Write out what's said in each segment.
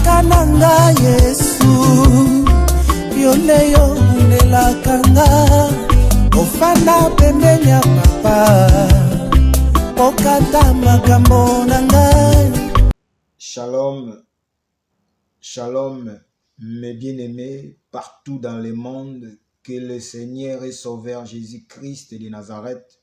Kananga Yesu Yoleyo Nela Kanga Ofana Pembenya Papa Okata Makambo Nangai. Shalom, shalom, mes bien-aimés, partout dans le monde, que le Seigneur et Sauveur Jésus-Christ de Nazareth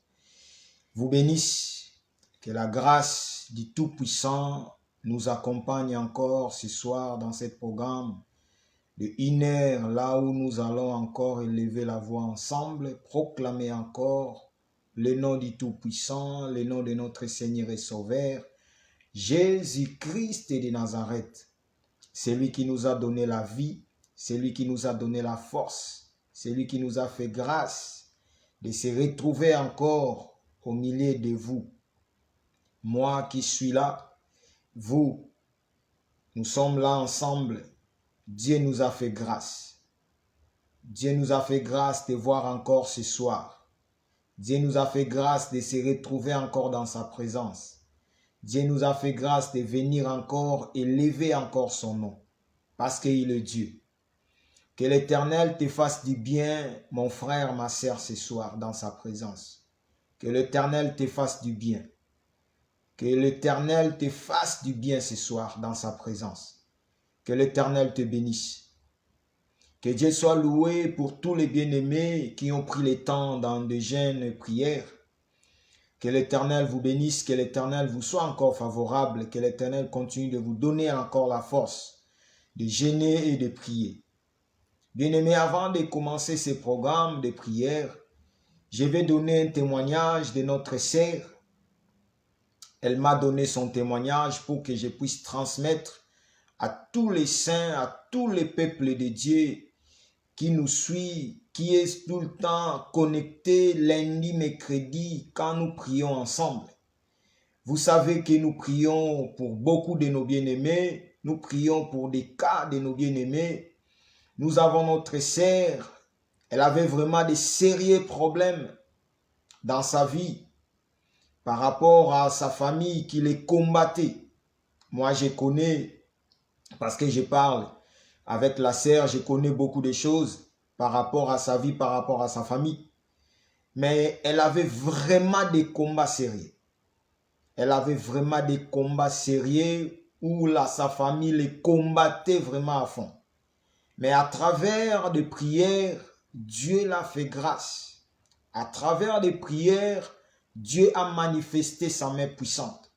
vous bénisse, que la grâce du Tout-Puissant nous accompagne encore ce soir dans ce programme de 1 heure, là où nous allons encore élever la voix ensemble, proclamer encore le nom du Tout-Puissant, le nom de notre Seigneur et Sauveur, Jésus-Christ de Nazareth. C'est lui qui nous a donné la vie, c'est lui qui nous a donné la force, c'est lui qui nous a fait grâce de se retrouver encore au milieu de vous. Moi qui suis là, vous, nous sommes là ensemble. Dieu nous a fait grâce. Dieu nous a fait grâce de voir encore ce soir. Dieu nous a fait grâce de se retrouver encore dans sa présence. Dieu nous a fait grâce de venir encore élever encore son nom. Parce qu'il est Dieu. Que l'Éternel te fasse du bien, mon frère, ma sœur, ce soir dans sa présence. Que l'Éternel te fasse du bien. Que l'Éternel te fasse du bien ce soir dans sa présence. Que l'Éternel te bénisse. Que Dieu soit loué pour tous les bien-aimés qui ont pris le temps dans des jeûnes prières. Que l'Éternel vous bénisse, que l'Éternel vous soit encore favorable, que l'Éternel continue de vous donner encore la force de jeûner et de prier. Bien-aimés, avant de commencer ce programme de prière, je vais donner un témoignage de notre sœur. Elle m'a donné son témoignage pour que je puisse transmettre à tous les saints, à tous les peuples de Dieu qui nous suivent, qui est tout le temps connecté lundi, mercredi, quand nous prions ensemble. Vous savez que nous prions pour beaucoup de nos bien-aimés, nous prions pour des cas de nos bien-aimés. Nous avons notre sœur, elle avait vraiment des sérieux problèmes dans sa vie par rapport à sa famille qui les combattait. Moi, je connais, parce que je parle avec la sœur, je connais beaucoup de choses par rapport à sa vie, par rapport à sa famille. Mais elle avait vraiment des combats sérieux. Elle avait vraiment des combats sérieux où sa famille les combattait vraiment à fond. Mais à travers des prières, Dieu l'a fait grâce. À travers des prières, Dieu a manifesté sa main puissante.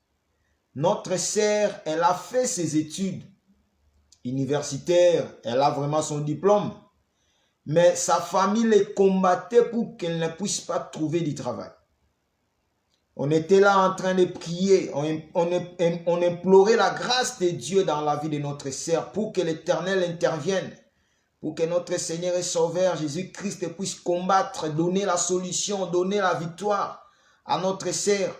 Notre sœur, elle a fait ses études universitaires, elle a vraiment son diplôme. Mais sa famille les combattait pour qu'elle ne puisse pas trouver du travail. On était là en train de prier, on implorait la grâce de Dieu dans la vie de notre sœur pour que l'Éternel intervienne, pour que notre Seigneur et Sauveur Jésus-Christ puisse combattre, donner la solution, donner la victoire à notre sœur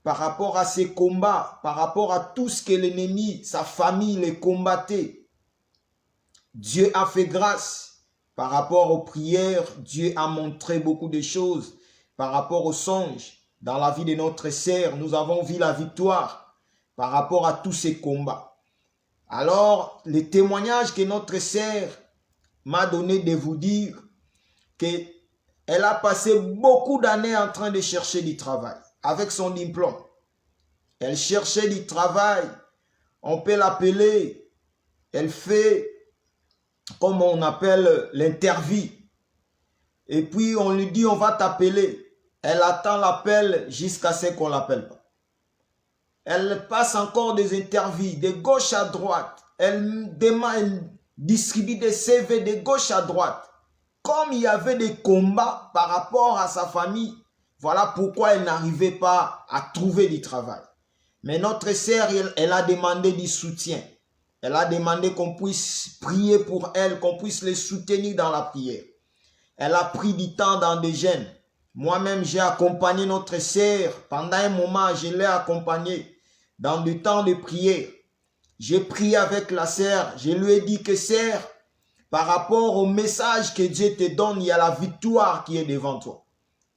par rapport à ces combats, par rapport à tout ce que l'ennemi, sa famille les combattait. Dieu a fait grâce par rapport aux prières, Dieu a montré beaucoup de choses par rapport aux songes. Dans la vie de notre sœur, nous avons vu la victoire par rapport à tous ces combats. Alors, le témoignage que notre sœur m'a donné de vous dire qu'elle a passé beaucoup d'années en train de chercher du travail avec son diplôme. Elle cherchait du travail, on peut l'appeler, elle fait comme on appelle l'interview. Et puis on lui dit on va t'appeler. Elle attend l'appel jusqu'à ce qu'on l'appelle pas. Elle passe encore des interviews de gauche à droite. Elle distribue des CV de gauche à droite. Comme il y avait des combats par rapport à sa famille, voilà pourquoi elle n'arrivait pas à trouver du travail. Mais notre sœur, elle a demandé du soutien. Elle a demandé qu'on puisse prier pour elle, qu'on puisse les soutenir dans la prière. Elle a pris du temps dans des jeûnes. Moi-même, j'ai accompagné notre sœur. Pendant un moment, je l'ai accompagnée dans du temps de prière. J'ai prié avec la sœur. Je lui ai dit que sœur, par rapport au message que Dieu te donne, il y a la victoire qui est devant toi.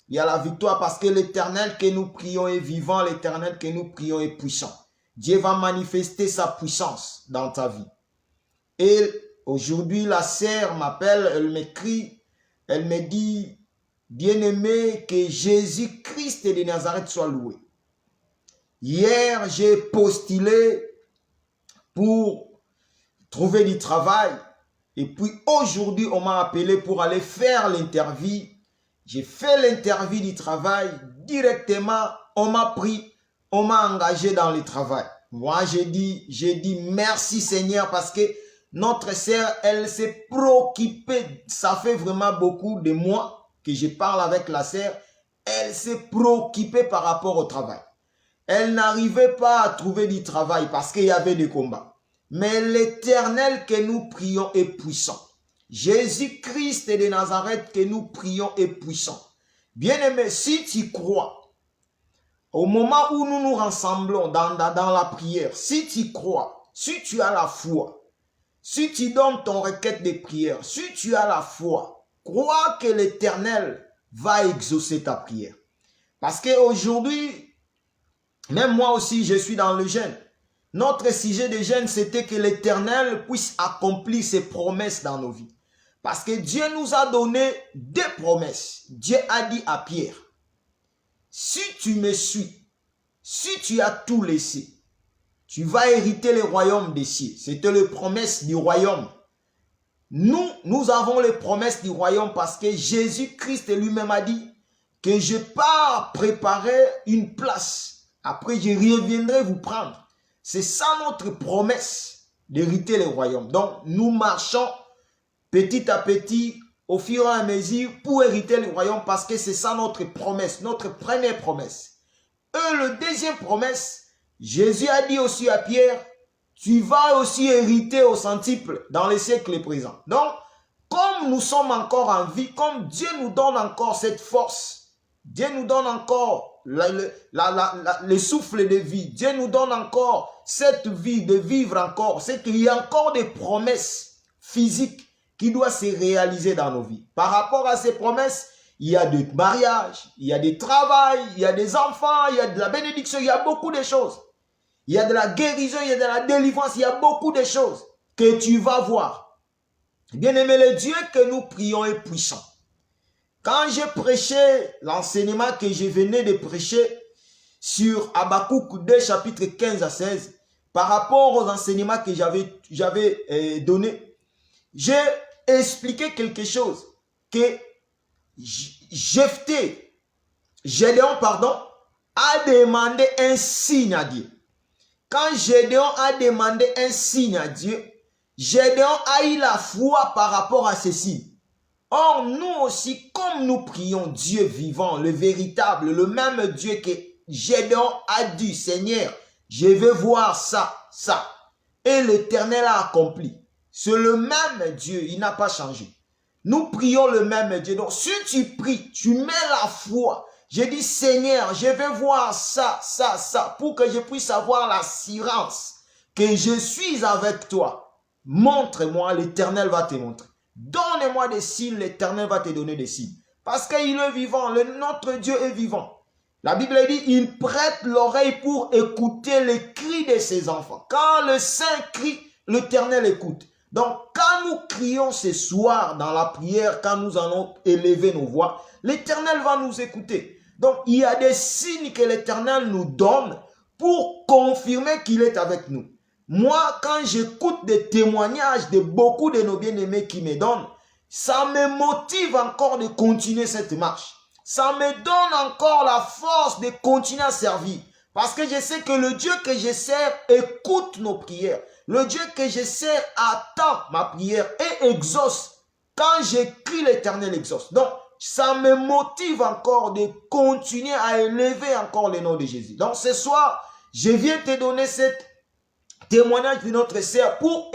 Il y a la victoire parce que l'Éternel que nous prions est vivant, l'Éternel que nous prions est puissant. Dieu va manifester sa puissance dans ta vie. Et aujourd'hui, la sœur m'appelle, elle m'écrit, elle me dit, bien-aimé, que Jésus-Christ de Nazareth soit loué. Hier, j'ai postulé pour trouver du travail. Et puis aujourd'hui, on m'a appelé pour aller faire l'interview. J'ai fait l'interview du travail. Directement, on m'a pris, on m'a engagé dans le travail. Moi, j'ai dit merci Seigneur parce que notre sœur, elle s'est préoccupée. Ça fait vraiment beaucoup de mois que je parle avec la sœur. Elle s'est préoccupée par rapport au travail. Elle n'arrivait pas à trouver du travail parce qu'il y avait des combats. Mais l'Éternel que nous prions est puissant. Jésus-Christ de Nazareth que nous prions est puissant. Bien-aimé, si tu crois, au moment où nous nous rassemblons dans la prière, si tu crois, si tu as la foi, si tu donnes ton requête de prière, si tu as la foi, crois que l'Éternel va exaucer ta prière. Parce qu'aujourd'hui, même moi aussi, je suis dans le jeûne. Notre sujet de jeûne, c'était que l'Éternel puisse accomplir ses promesses dans nos vies. Parce que Dieu nous a donné des promesses. Dieu a dit à Pierre, si tu me suis, si tu as tout laissé, tu vas hériter le royaume des cieux. C'était les promesses du royaume. Nous avons les promesses du royaume parce que Jésus-Christ lui-même a dit que je pars préparer une place. Après, je reviendrai vous prendre. C'est ça notre promesse d'hériter le royaume. Donc, nous marchons petit à petit, au fur et à mesure, pour hériter le royaume parce que c'est ça notre promesse, notre première promesse. Et le deuxième promesse, Jésus a dit aussi à Pierre, tu vas aussi hériter au centuple dans les siècles présents. Donc, comme nous sommes encore en vie, comme Dieu nous donne encore cette force, Dieu nous donne encore le souffle de vie, Dieu nous donne encore cette vie de vivre encore, c'est qu'il y a encore des promesses physiques qui doivent se réaliser dans nos vies. Par rapport à ces promesses, il y a des mariages, il y a des travails, il y a des enfants, il y a de la bénédiction, il y a beaucoup de choses. Il y a de la guérison, il y a de la délivrance, il y a beaucoup de choses que tu vas voir. Bien-aimé, le Dieu que nous prions est puissant. Quand j'ai prêché l'enseignement que je venais de prêcher sur Habakkuk 2, chapitre 15 à 16, par rapport aux enseignements que j'avais donnés, j'ai expliqué quelque chose que Gédéon, a demandé un signe à Dieu. Quand Gédéon a demandé un signe à Dieu, Gédéon a eu la foi par rapport à ce signe. Or, nous aussi, comme nous prions Dieu vivant, le véritable, le même Dieu que Gédéon a dit, Seigneur, je veux voir ça, ça. Et l'Éternel a accompli. C'est le même Dieu, il n'a pas changé. Nous prions le même Dieu. Donc, si tu pries, tu mets la foi. Je dis, Seigneur, je veux voir ça, ça, ça, pour que je puisse avoir l'assurance que je suis avec toi. Montre-moi, l'Éternel va te montrer. Donne-moi des signes, l'Éternel va te donner des signes. Parce qu'il est vivant, notre Dieu est vivant. La Bible dit, il prête l'oreille pour écouter les cris de ses enfants. Quand le Saint crie, l'Éternel écoute. Donc, quand nous crions ce soir dans la prière, quand nous allons élever nos voix, l'Éternel va nous écouter. Donc, il y a des signes que l'Éternel nous donne pour confirmer qu'il est avec nous. Moi, quand j'écoute des témoignages de beaucoup de nos bien-aimés qui me donnent, ça me motive encore de continuer cette marche. Ça me donne encore la force de continuer à servir. Parce que je sais que le Dieu que je sers écoute nos prières. Le Dieu que je sers attend ma prière et exauce. Quand j'écris, l'Éternel exauce. Donc, ça me motive encore de continuer à élever encore le nom de Jésus. Donc, ce soir, je viens te donner cette témoignage de notre sœur pour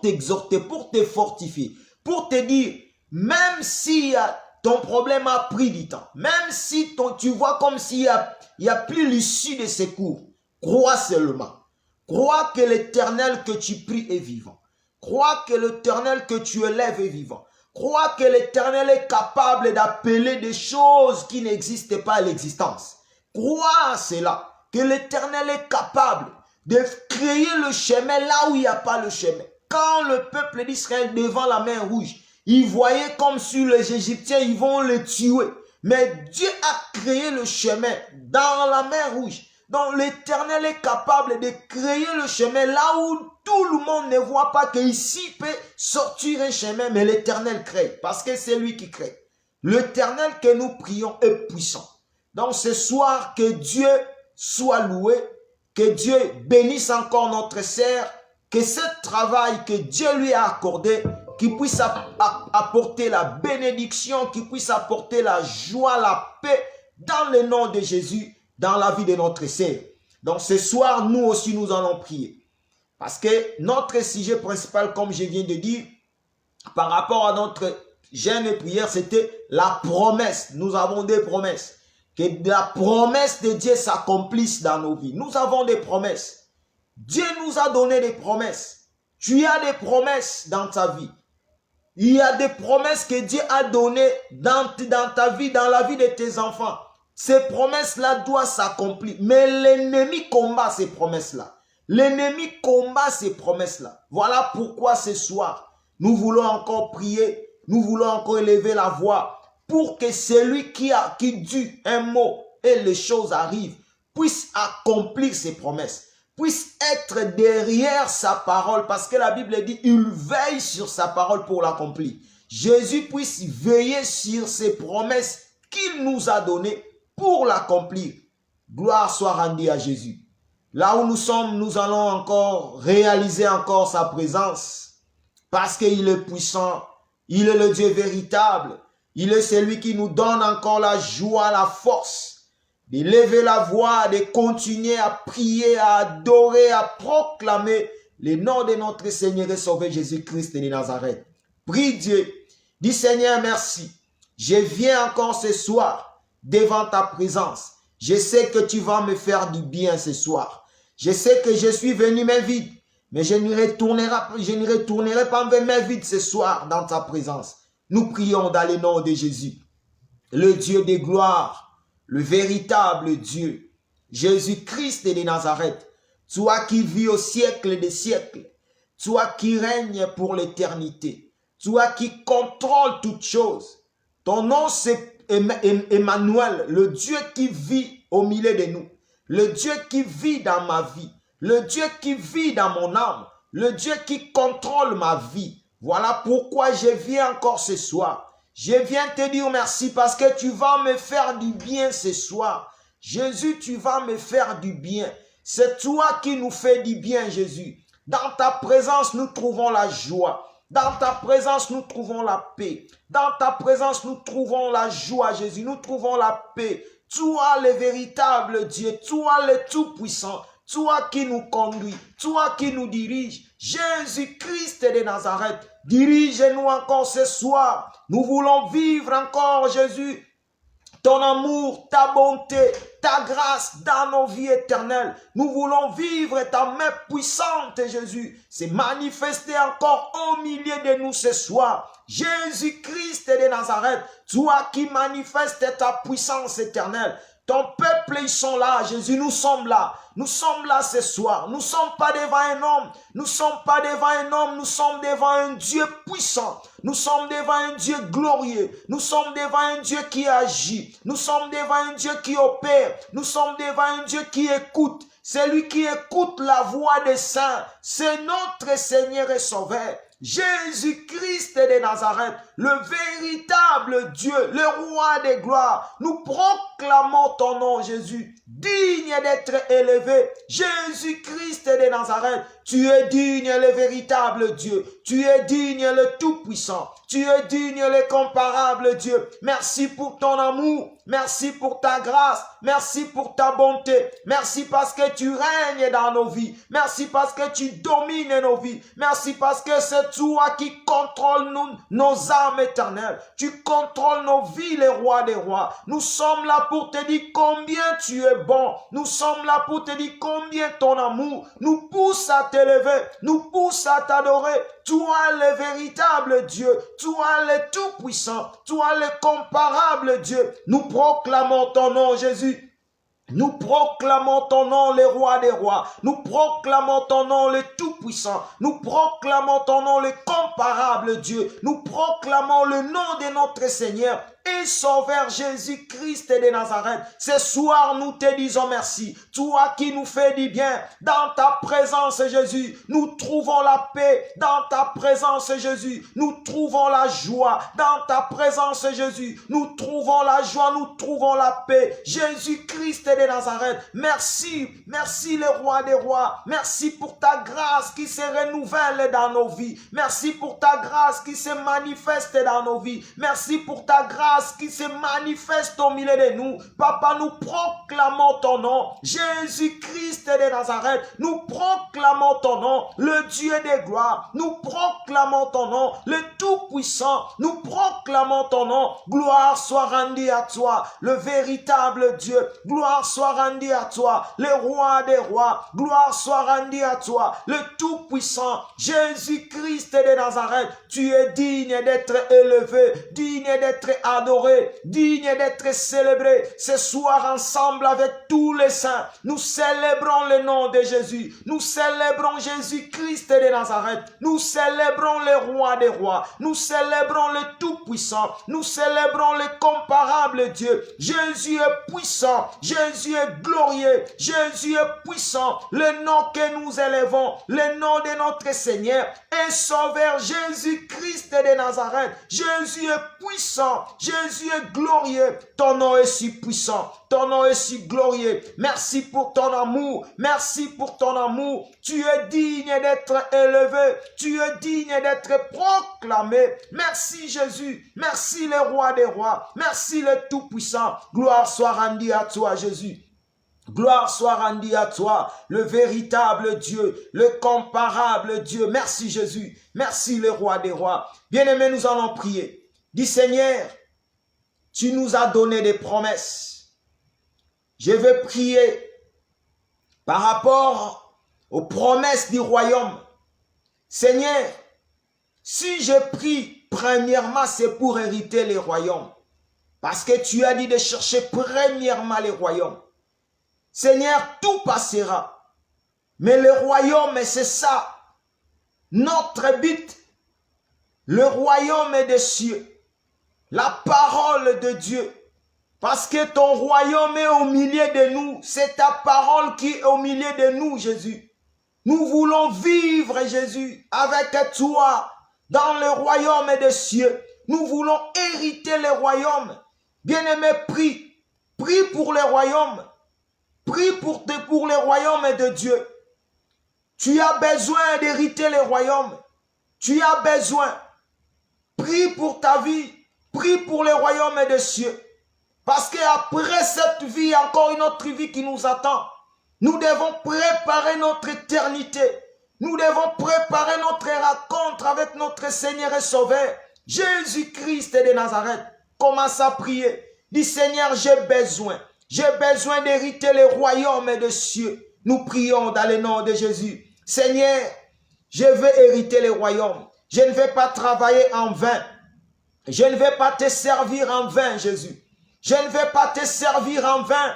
t'exhorter, pour te fortifier, pour te dire, même si ton problème a pris du temps, même si tu vois comme s'il n'y a plus l'issue de secours, crois seulement. Crois que l'Éternel que tu pries est vivant. Crois que l'Éternel que tu élèves est vivant. Crois que l'Éternel est capable d'appeler des choses qui n'existent pas à l'existence. Crois à cela, que l'Éternel est capable de créer le chemin là où il n'y a pas le chemin. Quand le peuple d'Israël devant la mer rouge, ils voyaient comme sur les Égyptiens, ils vont les tuer. Mais Dieu a créé le chemin dans la mer rouge. Donc l'Éternel est capable de créer le chemin là où tout le monde ne voit pas qu'ici peut sortir un chemin, mais l'Éternel crée, parce que c'est lui qui crée. L'Éternel que nous prions est puissant. Donc ce soir, que Dieu soit loué, que Dieu bénisse encore notre sœur, que ce travail que Dieu lui a accordé, qu'il puisse apporter la bénédiction, qu'il puisse apporter la joie, la paix, dans le nom de Jésus, dans la vie de notre sœur. Donc ce soir, nous aussi, nous allons prier. Parce que notre sujet principal, comme je viens de dire, par rapport à notre jeûne et prière, c'était la promesse. Nous avons des promesses. Que la promesse de Dieu s'accomplisse dans nos vies. Nous avons des promesses. Dieu nous a donné des promesses. Tu as des promesses dans ta vie. Il y a des promesses que Dieu a données dans ta vie, dans la vie de tes enfants. Ces promesses-là doivent s'accomplir. Mais l'ennemi combat ces promesses-là. L'ennemi combat ces promesses-là. Voilà pourquoi ce soir, nous voulons encore prier, nous voulons encore élever la voix pour que celui qui dit un mot et les choses arrivent puisse accomplir ses promesses, puisse être derrière sa parole, parce que la Bible dit il veille sur sa parole pour l'accomplir. Jésus puisse veiller sur ses promesses qu'il nous a données pour l'accomplir. Gloire soit rendue à Jésus. Là où nous sommes, nous allons encore réaliser encore sa présence, parce qu'il est puissant, il est le Dieu véritable, il est celui qui nous donne encore la joie, la force d'élever la voix, de continuer à prier, à adorer, à proclamer le nom de notre Seigneur et Sauveur Jésus-Christ de Nazareth. Prie Dieu, dis Seigneur merci, je viens encore ce soir devant ta présence. Je sais que tu vas me faire du bien ce soir. Je sais que je suis venu main vide, mais je n'y retournerai pas main vide ce soir dans ta présence. Nous prions dans le nom de Jésus, le Dieu de gloire, le véritable Dieu, Jésus-Christ de Nazareth, toi qui vis au siècle des siècles, toi qui règnes pour l'éternité, toi qui contrôles toutes choses. Ton nom c'est Emmanuel, le Dieu qui vit au milieu de nous, le Dieu qui vit dans ma vie, le Dieu qui vit dans mon âme, le Dieu qui contrôle ma vie. Voilà pourquoi je viens encore ce soir. Je viens te dire merci parce que tu vas me faire du bien ce soir. Jésus, tu vas me faire du bien. C'est toi qui nous fais du bien, Jésus. Dans ta présence, nous trouvons la joie. Dans ta présence, nous trouvons la paix. Dans ta présence, nous trouvons la joie, Jésus. Nous trouvons la paix. Toi, le véritable Dieu. Toi, le tout-puissant. Toi qui nous conduis. Toi qui nous dirige. Jésus-Christ de Nazareth. Dirige-nous encore ce soir. Nous voulons vivre encore, Jésus, ton amour, ta bonté, ta grâce dans nos vies éternelles. Nous voulons vivre ta main puissante, Jésus, se manifester encore au milieu de nous ce soir. Jésus-Christ de Nazareth, toi qui manifestes ta puissance éternelle. Ton peuple, ils sont là, Jésus, nous sommes là. Nous sommes là ce soir. Nous ne sommes pas devant un homme. Nous ne sommes pas devant un homme. Nous sommes devant un Dieu puissant. Nous sommes devant un Dieu glorieux. Nous sommes devant un Dieu qui agit. Nous sommes devant un Dieu qui opère. Nous sommes devant un Dieu qui écoute. Celui qui écoute la voix des saints, c'est notre Seigneur et Sauveur. Jésus-Christ de Nazareth, le véritable Dieu, le roi des gloires. Nous proclamons ton nom, Jésus, digne d'être élevé. Jésus-Christ de Nazareth, tu es digne, le véritable Dieu. Tu es digne, le tout-puissant. Tu es digne, le comparable Dieu. Merci pour ton amour. Merci pour ta grâce. Merci pour ta bonté. Merci parce que tu règnes dans nos vies. Merci parce que tu domines nos vies. Merci parce que c'est toi qui contrôle nos âmes éternelles. Tu contrôles nos vies, les rois des rois. Nous sommes là pour te dire combien tu es bon. Nous sommes là pour te dire combien ton amour nous pousse à t'élever, nous pousse à t'adorer. Toi le véritable Dieu, toi le tout-puissant, toi le comparable Dieu. Nous proclamons ton nom, Jésus. Nous proclamons ton nom, le roi des rois. Nous proclamons ton nom, le tout-puissant. Nous proclamons ton nom, le comparable Dieu. Nous proclamons le nom de notre Seigneur et Sauveur Jésus-Christ de Nazareth. Ce soir, nous te disons merci. Toi qui nous fais du bien, dans ta présence, Jésus, nous trouvons la paix. Dans ta présence, Jésus, nous trouvons la joie. Dans ta présence, Jésus, nous trouvons la joie, nous trouvons la paix. Jésus-Christ de Nazareth, merci, merci le roi des rois. Merci pour ta grâce qui se renouvelle dans nos vies. Merci pour ta grâce qui se manifeste dans nos vies. Merci pour ta grâce qui se manifeste au milieu de nous. Papa, nous proclamons ton nom, Jésus-Christ de Nazareth. Nous proclamons ton nom, le Dieu des gloires. Nous proclamons ton nom, le Tout-Puissant. Nous proclamons ton nom. Gloire soit rendue à toi, le véritable Dieu. Gloire soit rendue à toi, le roi des rois. Gloire soit rendue à toi, le Tout-Puissant, Jésus-Christ de Nazareth. Tu es digne d'être élevé, digne d'être adoré, digne d'être célébré. Ce soir ensemble avec tous les saints, nous célébrons le nom de Jésus. Nous célébrons Jésus-Christ de Nazareth. Nous célébrons le roi des rois. Nous célébrons le tout-puissant. Nous célébrons le comparable Dieu. Jésus est puissant. Jésus est glorieux. Jésus est puissant. Le nom que nous élevons, le nom de notre Seigneur et Sauveur Jésus-Christ de Nazareth. Jésus est puissant. Jésus est glorieux. Ton nom est si puissant. Ton nom est si glorieux. Merci pour ton amour. Merci pour ton amour. Tu es digne d'être élevé. Tu es digne d'être proclamé. Merci Jésus. Merci le roi des rois. Merci le tout-puissant. Gloire soit rendue à toi Jésus. Gloire soit rendue à toi, le véritable Dieu, le comparable Dieu. Merci Jésus. Merci le roi des rois. Bien-aimés, nous allons prier. Dis Seigneur, tu nous as donné des promesses. Je vais prier par rapport aux promesses du royaume. Seigneur, si je prie, premièrement, c'est pour hériter les royaumes. Parce que tu as dit de chercher premièrement les royaumes. Seigneur, tout passera. Mais le royaume, c'est ça. Notre but, le royaume est des cieux. La parole de Dieu. Parce que ton royaume est au milieu de nous. C'est ta parole qui est au milieu de nous, Jésus. Nous voulons vivre, Jésus, avec toi dans le royaume des cieux. Nous voulons hériter le royaume. Bien-aimé, prie. Prie pour le royaume. Prie pour le royaume de Dieu. Tu as besoin d'hériter le royaume. Tu as besoin. Prie pour ta vie. Prie pour le royaume des cieux. Parce qu'après cette vie, il y a encore une autre vie qui nous attend. Nous devons préparer notre éternité. Nous devons préparer notre rencontre avec notre Seigneur et Sauveur, Jésus-Christ de Nazareth. Commence à prier. Dis Seigneur, j'ai besoin d'hériter le royaume des cieux. Nous prions dans le nom de Jésus. Seigneur, je veux hériter le royaume. Je ne vais pas travailler en vain. Je ne vais pas te servir en vain, Jésus. Je ne vais pas te servir en vain.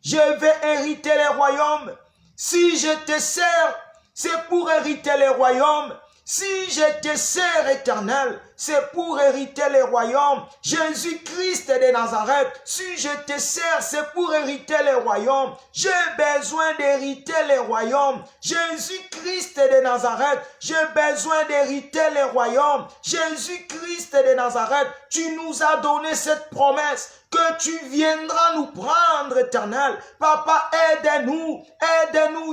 Je vais hériter le royaume. Si je te sers, c'est pour hériter le royaume. Si je te sers, Éternel, c'est pour hériter le royaume. Jésus-Christ de Nazareth, si je te sers, c'est pour hériter le royaume. J'ai besoin d'hériter le royaume. Jésus-Christ de Nazareth, j'ai besoin d'hériter le royaume. Jésus-Christ de Nazareth, tu nous as donné cette promesse que tu viendras nous prendre, Éternel. Papa, aide-nous,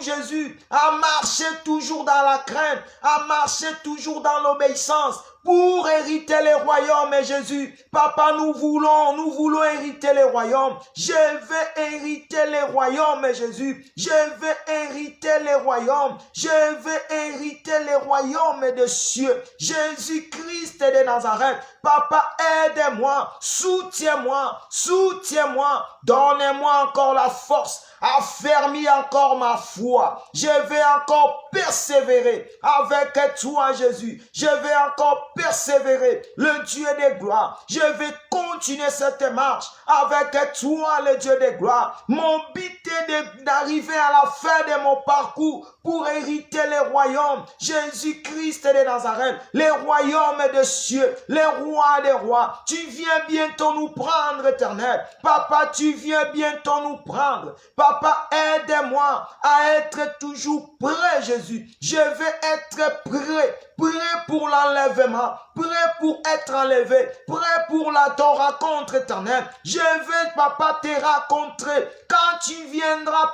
Jésus, à marcher toujours dans la crainte, à marcher toujours dans l'obéissance, pour hériter le royaume, Jésus. Papa, nous voulons hériter le royaume. Je vais hériter le royaume, Jésus. Je vais hériter le royaume. Je vais hériter le royaume des cieux. Jésus-Christ de Nazareth. Papa, aide-moi, soutiens-moi, donne-moi encore la force, affermis encore ma foi. Je vais encore persévérer avec toi, Jésus. Je vais encore persévérer, le Dieu des gloires. Je vais continuer cette marche avec toi, le Dieu des gloires. Mon but est d'arriver à la fin de mon parcours pour hériter les royaumes. Jésus-Christ de Nazareth, les royaumes des cieux, les rois des rois. Tu viens bientôt nous prendre, Éternel. Papa, tu viens bientôt nous prendre. Papa, aide-moi à être toujours prêt, Jésus. Je vais être prêt pour l'enlèvement, prêt pour être enlevé, prêt pour ton rencontre éternelle. Je vais, Papa, te rencontrer quand tu viendras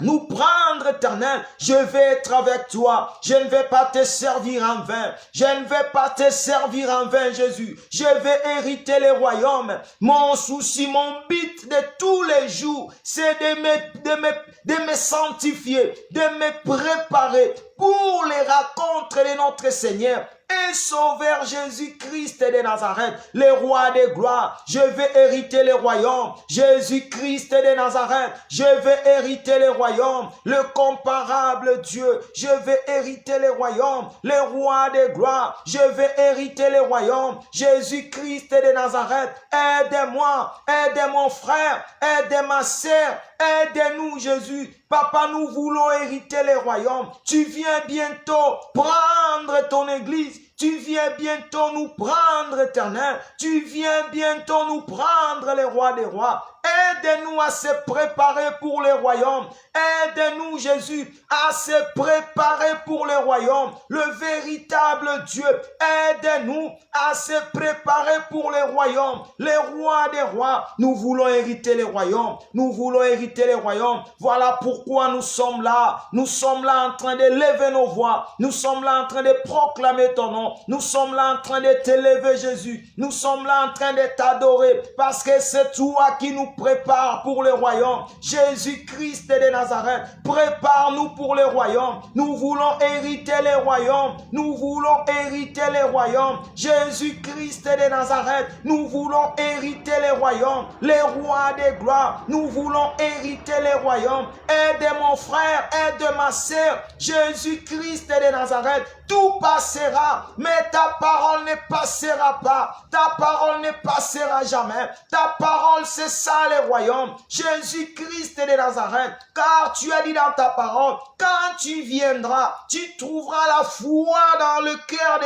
nous prendre, Éternel. Je vais être avec toi. Je ne vais pas te servir en vain. Je ne vais pas te servir en vain, Jésus. Je vais hériter les royaumes. Mon souci, mon but de tous les jours, c'est de me sanctifier, de me préparer pour les rencontres de notre Seigneur et Sauveur Jésus-Christ de Nazareth, le roi de gloire. Je vais hériter les royaumes. Jésus-Christ de Nazareth, je vais hériter les royaumes. Le comparable Dieu, je vais hériter les royaumes. Le roi de gloire, je vais hériter les royaumes. Jésus-Christ de Nazareth, aide-moi, aide mon frère, aide ma sœur, aide-nous, Jésus. Papa, nous voulons hériter les royaumes. Tu viens bientôt prendre ton église. Tu viens bientôt nous prendre, Éternel. Tu viens bientôt nous prendre, les rois des rois. Aide-nous à se préparer pour les royaumes. Aide-nous, Jésus, à se préparer pour les royaumes. Le véritable Dieu, aide-nous à se préparer pour les royaumes. Les rois des rois, nous voulons hériter les royaumes. Nous voulons hériter les royaumes. Voilà pourquoi nous sommes là. Nous sommes là en train de lever nos voix. Nous sommes là en train de proclamer ton nom. Nous sommes là en train de t'élever, Jésus. Nous sommes là en train de t'adorer parce que c'est toi qui nous prépare pour le royaume. Jésus-Christ de Nazareth, prépare-nous pour le royaume. Nous voulons hériter les royaumes. Nous voulons hériter les royaumes. Jésus-Christ de Nazareth, nous voulons hériter les royaumes. Les rois des gloires, nous voulons hériter les royaumes. Aide mon frère, aide ma sœur. Jésus-Christ de Nazareth, tout passera, mais ta parole ne passera pas. Ta parole ne passera jamais. Ta parole, c'est ça les royaumes. Jésus-Christ de Nazareth, car tu as dit dans ta parole, quand tu viendras, tu trouveras la foi dans le cœur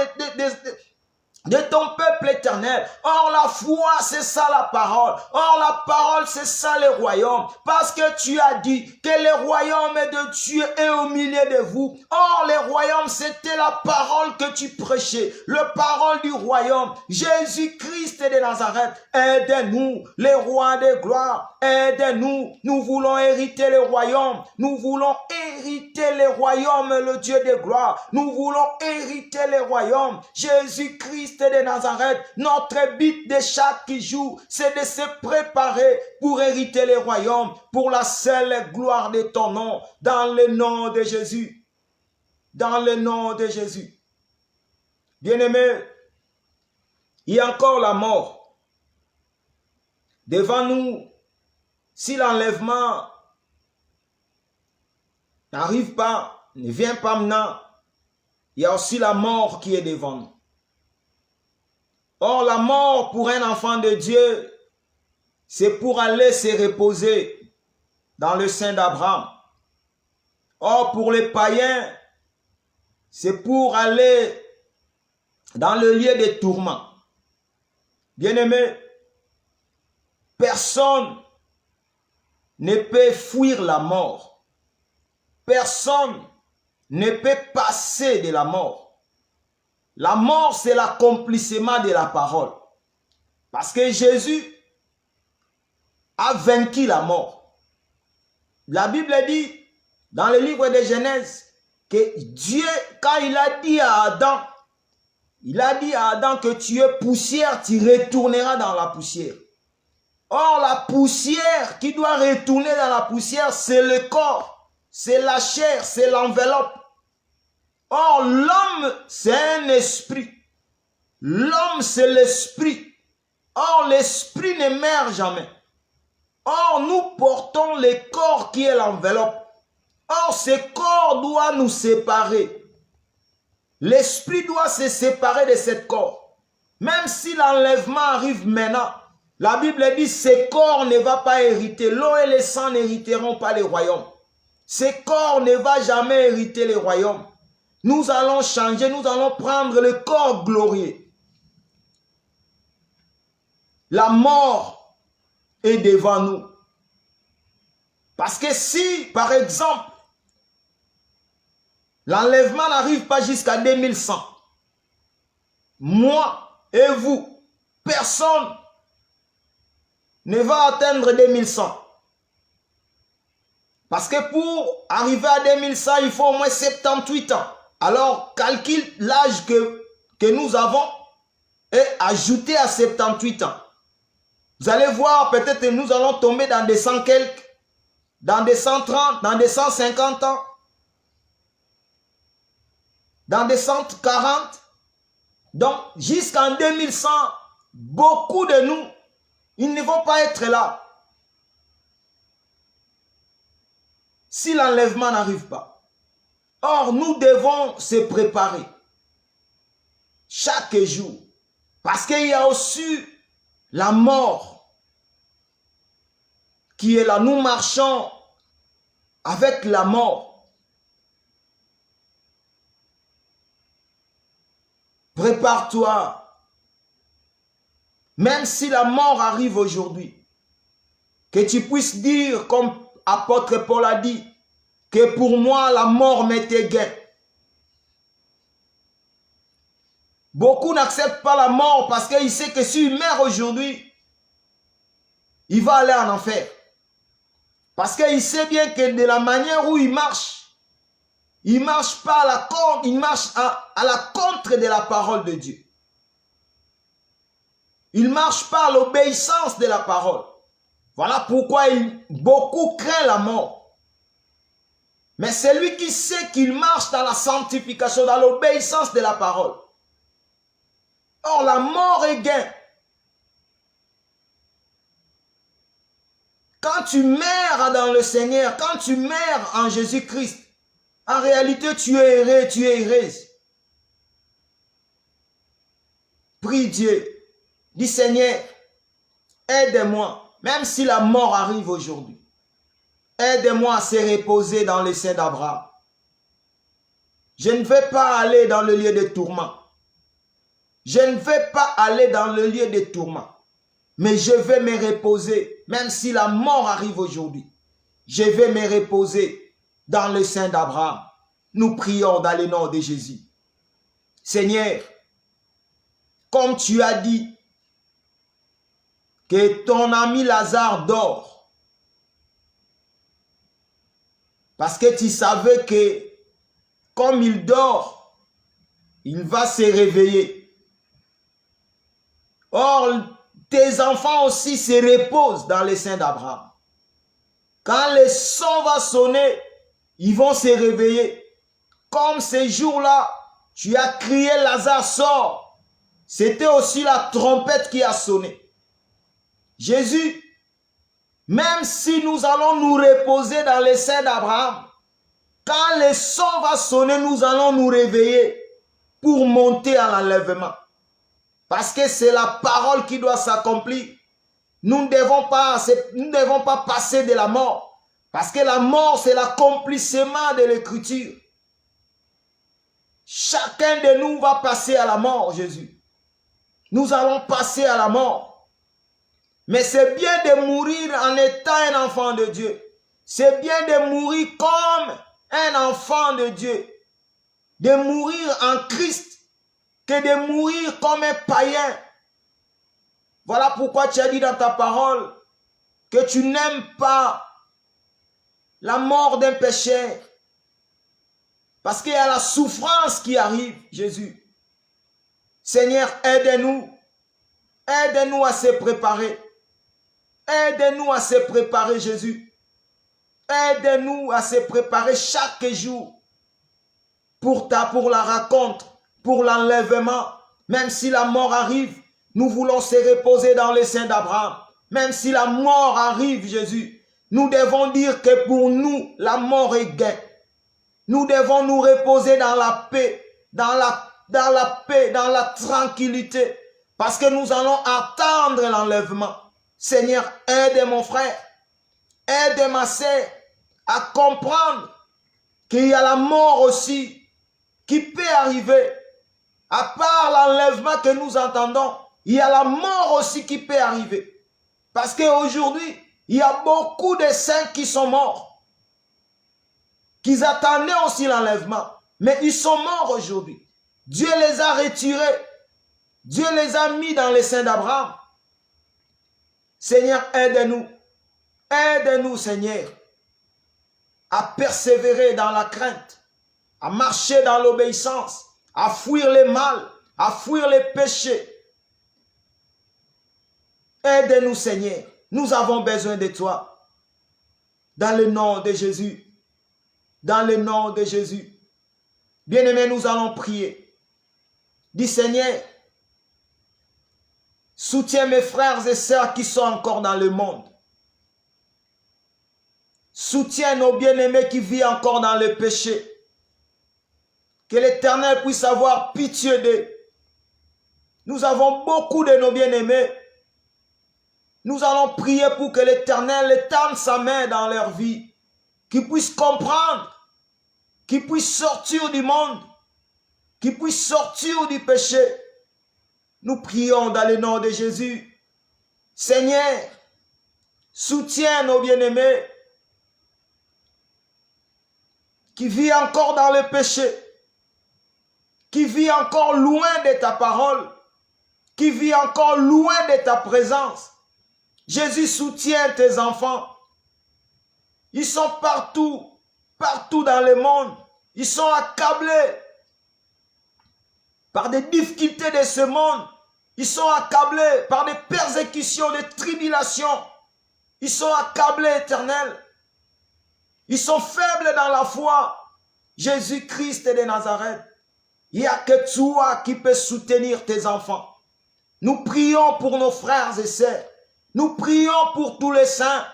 de ton peuple éternel. Or la foi, c'est ça la parole. Or la parole, c'est ça le royaume. Parce que tu as dit que le royaume de Dieu est au milieu de vous. Or le royaume, c'était la parole que tu prêchais. Le parole du royaume. Jésus-Christ de Nazareth, aide-nous, les rois de gloire. Aide-nous. Nous voulons hériter le royaume. Nous voulons hériter le royaume, le Dieu de gloire. Nous voulons hériter le royaume. Jésus-Christ de Nazareth, notre but de chaque jour, c'est de se préparer pour hériter les royaumes, pour la seule gloire de ton nom, dans le nom de Jésus. Dans le nom de Jésus. Bien-aimés, il y a encore la mort. Devant nous, si l'enlèvement n'arrive pas, ne vient pas maintenant, il y a aussi la mort qui est devant nous. Or, la mort pour un enfant de Dieu, c'est pour aller se reposer dans le sein d'Abraham. Or, pour les païens, c'est pour aller dans le lieu des tourments. Bien-aimés, personne ne peut fuir la mort. Personne ne peut passer de la mort. La mort, c'est l'accomplissement de la parole. Parce que Jésus a vaincu la mort. La Bible dit, dans le livre de Genèse, que Dieu, quand il a dit à Adam que tu es poussière, tu retourneras dans la poussière. Or, la poussière qui doit retourner dans la poussière, c'est le corps, c'est la chair, c'est l'enveloppe. Or, l'homme, c'est un esprit. L'homme, c'est l'esprit. Or, l'esprit ne meurt jamais. Or, nous portons le corps qui est l'enveloppe. Or, ce corps doit nous séparer. L'esprit doit se séparer de ce corps. Même si l'enlèvement arrive maintenant, la Bible dit ce corps ne va pas hériter. L'eau et le sang n'hériteront pas les royaumes. Ce corps ne va jamais hériter les royaumes. Nous allons changer, nous allons prendre le corps glorieux. La mort est devant nous. Parce que si, par exemple, l'enlèvement n'arrive pas jusqu'à 2100, moi et vous, personne ne va atteindre 2100. Parce que pour arriver à 2100, il faut au moins 78 ans. Alors, calcule l'âge que nous avons et ajoutez à 78 ans. Vous allez voir, peut-être que nous allons tomber dans des 100 quelques, dans des 130, dans des 150 ans, dans des 140. Donc, jusqu'en 2100, beaucoup de nous, ils ne vont pas être là. Si l'enlèvement n'arrive pas. Or, nous devons se préparer chaque jour. Parce qu'il y a aussi la mort qui est là. Nous marchons avec la mort. Prépare-toi. Même si la mort arrive aujourd'hui, que tu puisses dire comme apôtre Paul a dit, que pour moi la mort m'était gain. Beaucoup n'acceptent pas la mort parce qu'ils savent que s'il meurt aujourd'hui, il va aller en enfer. Parce qu'il sait bien que de la manière où il marche pas à la contre, il marche à la contre de la parole de Dieu. Il ne marche pas à l'obéissance de la parole. Voilà pourquoi beaucoup craignent la mort. Mais c'est lui qui sait qu'il marche dans la sanctification, dans l'obéissance de la parole. Or, la mort est gain. Quand tu meurs dans le Seigneur, quand tu meurs en Jésus-Christ, en réalité, tu es heureux, tu es heureuse. Prie Dieu. Dis Seigneur, aide-moi, même si la mort arrive aujourd'hui. Aide-moi à se reposer dans le sein d'Abraham. Je ne vais pas aller dans le lieu de tourment. Je ne vais pas aller dans le lieu de tourment. Mais je vais me reposer, même si la mort arrive aujourd'hui. Je vais me reposer dans le sein d'Abraham. Nous prions dans le nom de Jésus. Seigneur, comme tu as dit que ton ami Lazare dort, parce que tu savais que comme il dort, il va se réveiller. Or, tes enfants aussi se reposent dans les seins d'Abraham. Quand le son va sonner, ils vont se réveiller. Comme ces jours-là, tu as crié Lazare sort. C'était aussi la trompette qui a sonné. Jésus, même si nous allons nous reposer dans les seins d'Abraham, quand le son va sonner, nous allons nous réveiller pour monter à l'enlèvement. Parce que c'est la parole qui doit s'accomplir. Nous ne devons pas passer de la mort. Parce que la mort, c'est l'accomplissement de l'écriture. Chacun de nous va passer à la mort, Jésus. Nous allons passer à la mort. Mais c'est bien de mourir en étant un enfant de Dieu. C'est bien de mourir comme un enfant de Dieu. De mourir en Christ que de mourir comme un païen. Voilà pourquoi tu as dit dans ta parole que tu n'aimes pas la mort d'un pécheur. Parce qu'il y a la souffrance qui arrive, Jésus. Seigneur, aide-nous. Aide-nous à se préparer. Aide-nous à se préparer, Jésus. Aide-nous à se préparer chaque jour pour la rencontre, pour l'enlèvement. Même si la mort arrive, nous voulons se reposer dans les seins d'Abraham. Même si la mort arrive, Jésus, nous devons dire que pour nous, la mort est gain. Nous devons nous reposer dans la paix, dans la paix, dans la tranquillité, parce que nous allons attendre l'enlèvement. Seigneur, aide mon frère, aide ma sœur à comprendre qu'il y a la mort aussi qui peut arriver. À part l'enlèvement que nous entendons, il y a la mort aussi qui peut arriver. Parce qu'aujourd'hui, il y a beaucoup de saints qui sont morts, qui attendaient aussi l'enlèvement, mais ils sont morts aujourd'hui. Dieu les a retirés. Dieu les a mis dans les seins d'Abraham. Seigneur, aide-nous. Aide-nous, Seigneur, à persévérer dans la crainte, à marcher dans l'obéissance, à fuir les mal, à fuir les péchés. Aide-nous, Seigneur. Nous avons besoin de toi. Dans le nom de Jésus. Dans le nom de Jésus. Bien-aimés, nous allons prier. Dis, Seigneur, soutiens mes frères et sœurs qui sont encore dans le monde. Soutiens nos bien-aimés qui vivent encore dans le péché. Que l'Éternel puisse avoir pitié d'eux. Nous avons beaucoup de nos bien-aimés. Nous allons prier pour que l'Éternel étende sa main dans leur vie. Qu'ils puissent comprendre. Qu'ils puissent sortir du monde. Qu'ils puissent sortir du péché. Nous prions dans le nom de Jésus. Seigneur, soutiens nos bien-aimés qui vivent encore dans le péché, qui vivent encore loin de ta parole, qui vivent encore loin de ta présence. Jésus, soutient tes enfants. Ils sont partout, partout dans le monde. Ils sont accablés par des difficultés de ce monde. Ils sont accablés par des persécutions, des tribulations. Ils sont accablés, Éternel. Ils sont faibles dans la foi. Jésus-Christ de Nazareth. Il n'y a que toi qui peux soutenir tes enfants. Nous prions pour nos frères et sœurs. Nous prions pour tous les saints.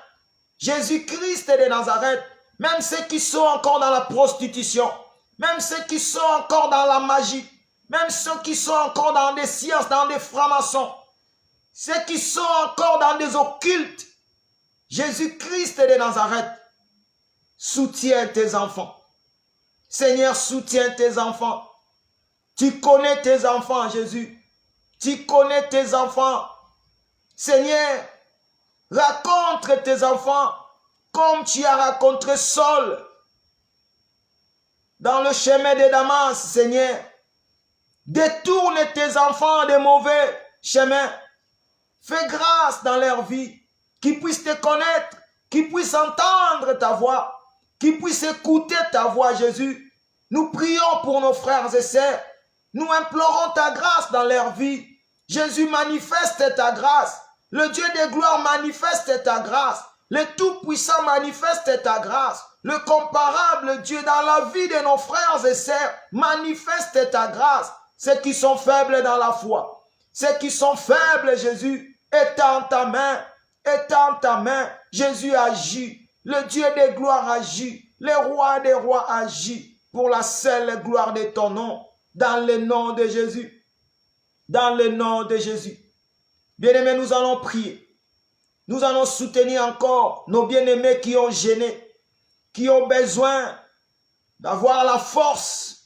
Jésus-Christ de Nazareth. Même ceux qui sont encore dans la prostitution. Même ceux qui sont encore dans la magie. Même ceux qui sont encore dans des sciences, dans des francs-maçons. Ceux qui sont encore dans des occultes. Jésus-Christ de Nazareth. Soutiens tes enfants. Seigneur, soutiens tes enfants. Tu connais tes enfants, Jésus. Tu connais tes enfants. Seigneur, rencontre tes enfants comme tu as rencontré Saul dans le chemin de Damas, Seigneur. Détourne tes enfants des mauvais chemins. Fais grâce dans leur vie, qu'ils puissent te connaître, qu'ils puissent entendre ta voix, qu'ils puissent écouter ta voix, Jésus. Nous prions pour nos frères et sœurs. Nous implorons ta grâce dans leur vie. Jésus, manifeste ta grâce. Le Dieu de gloire manifeste ta grâce. Le Tout-Puissant manifeste ta grâce. Le comparable Dieu dans la vie de nos frères et sœurs manifeste ta grâce. Ceux qui sont faibles dans la foi. Ceux qui sont faibles, Jésus, étends ta main. Étends ta main. Jésus agit. Le Dieu de gloire agit. Le roi des rois agit. Pour la seule gloire de ton nom. Dans le nom de Jésus. Dans le nom de Jésus. Bien-aimés, nous allons prier. Nous allons soutenir encore nos bien-aimés qui ont gêné, qui ont besoin d'avoir la force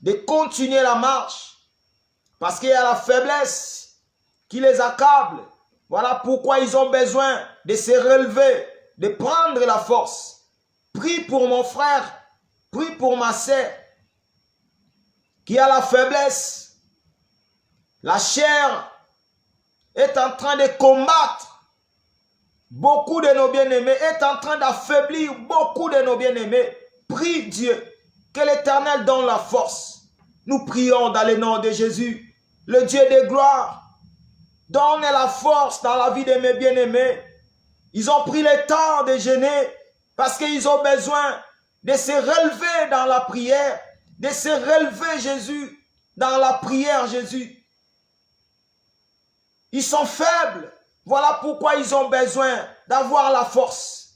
de continuer la marche. Parce qu'il y a la faiblesse qui les accable. Voilà pourquoi ils ont besoin de se relever, de prendre la force. Prie pour mon frère, prie pour ma sœur qui a la faiblesse. La chair est en train de combattre beaucoup de nos bien-aimés, est en train d'affaiblir beaucoup de nos bien-aimés. Prie Dieu, que l'Éternel donne la force. Nous prions dans le nom de Jésus. Le Dieu de gloire, donne la force dans la vie de mes bien-aimés. Ils ont pris le temps de jeûner parce qu'ils ont besoin de se relever dans la prière, de se relever, Jésus, dans la prière, Jésus. Ils sont faibles. Voilà pourquoi ils ont besoin d'avoir la force.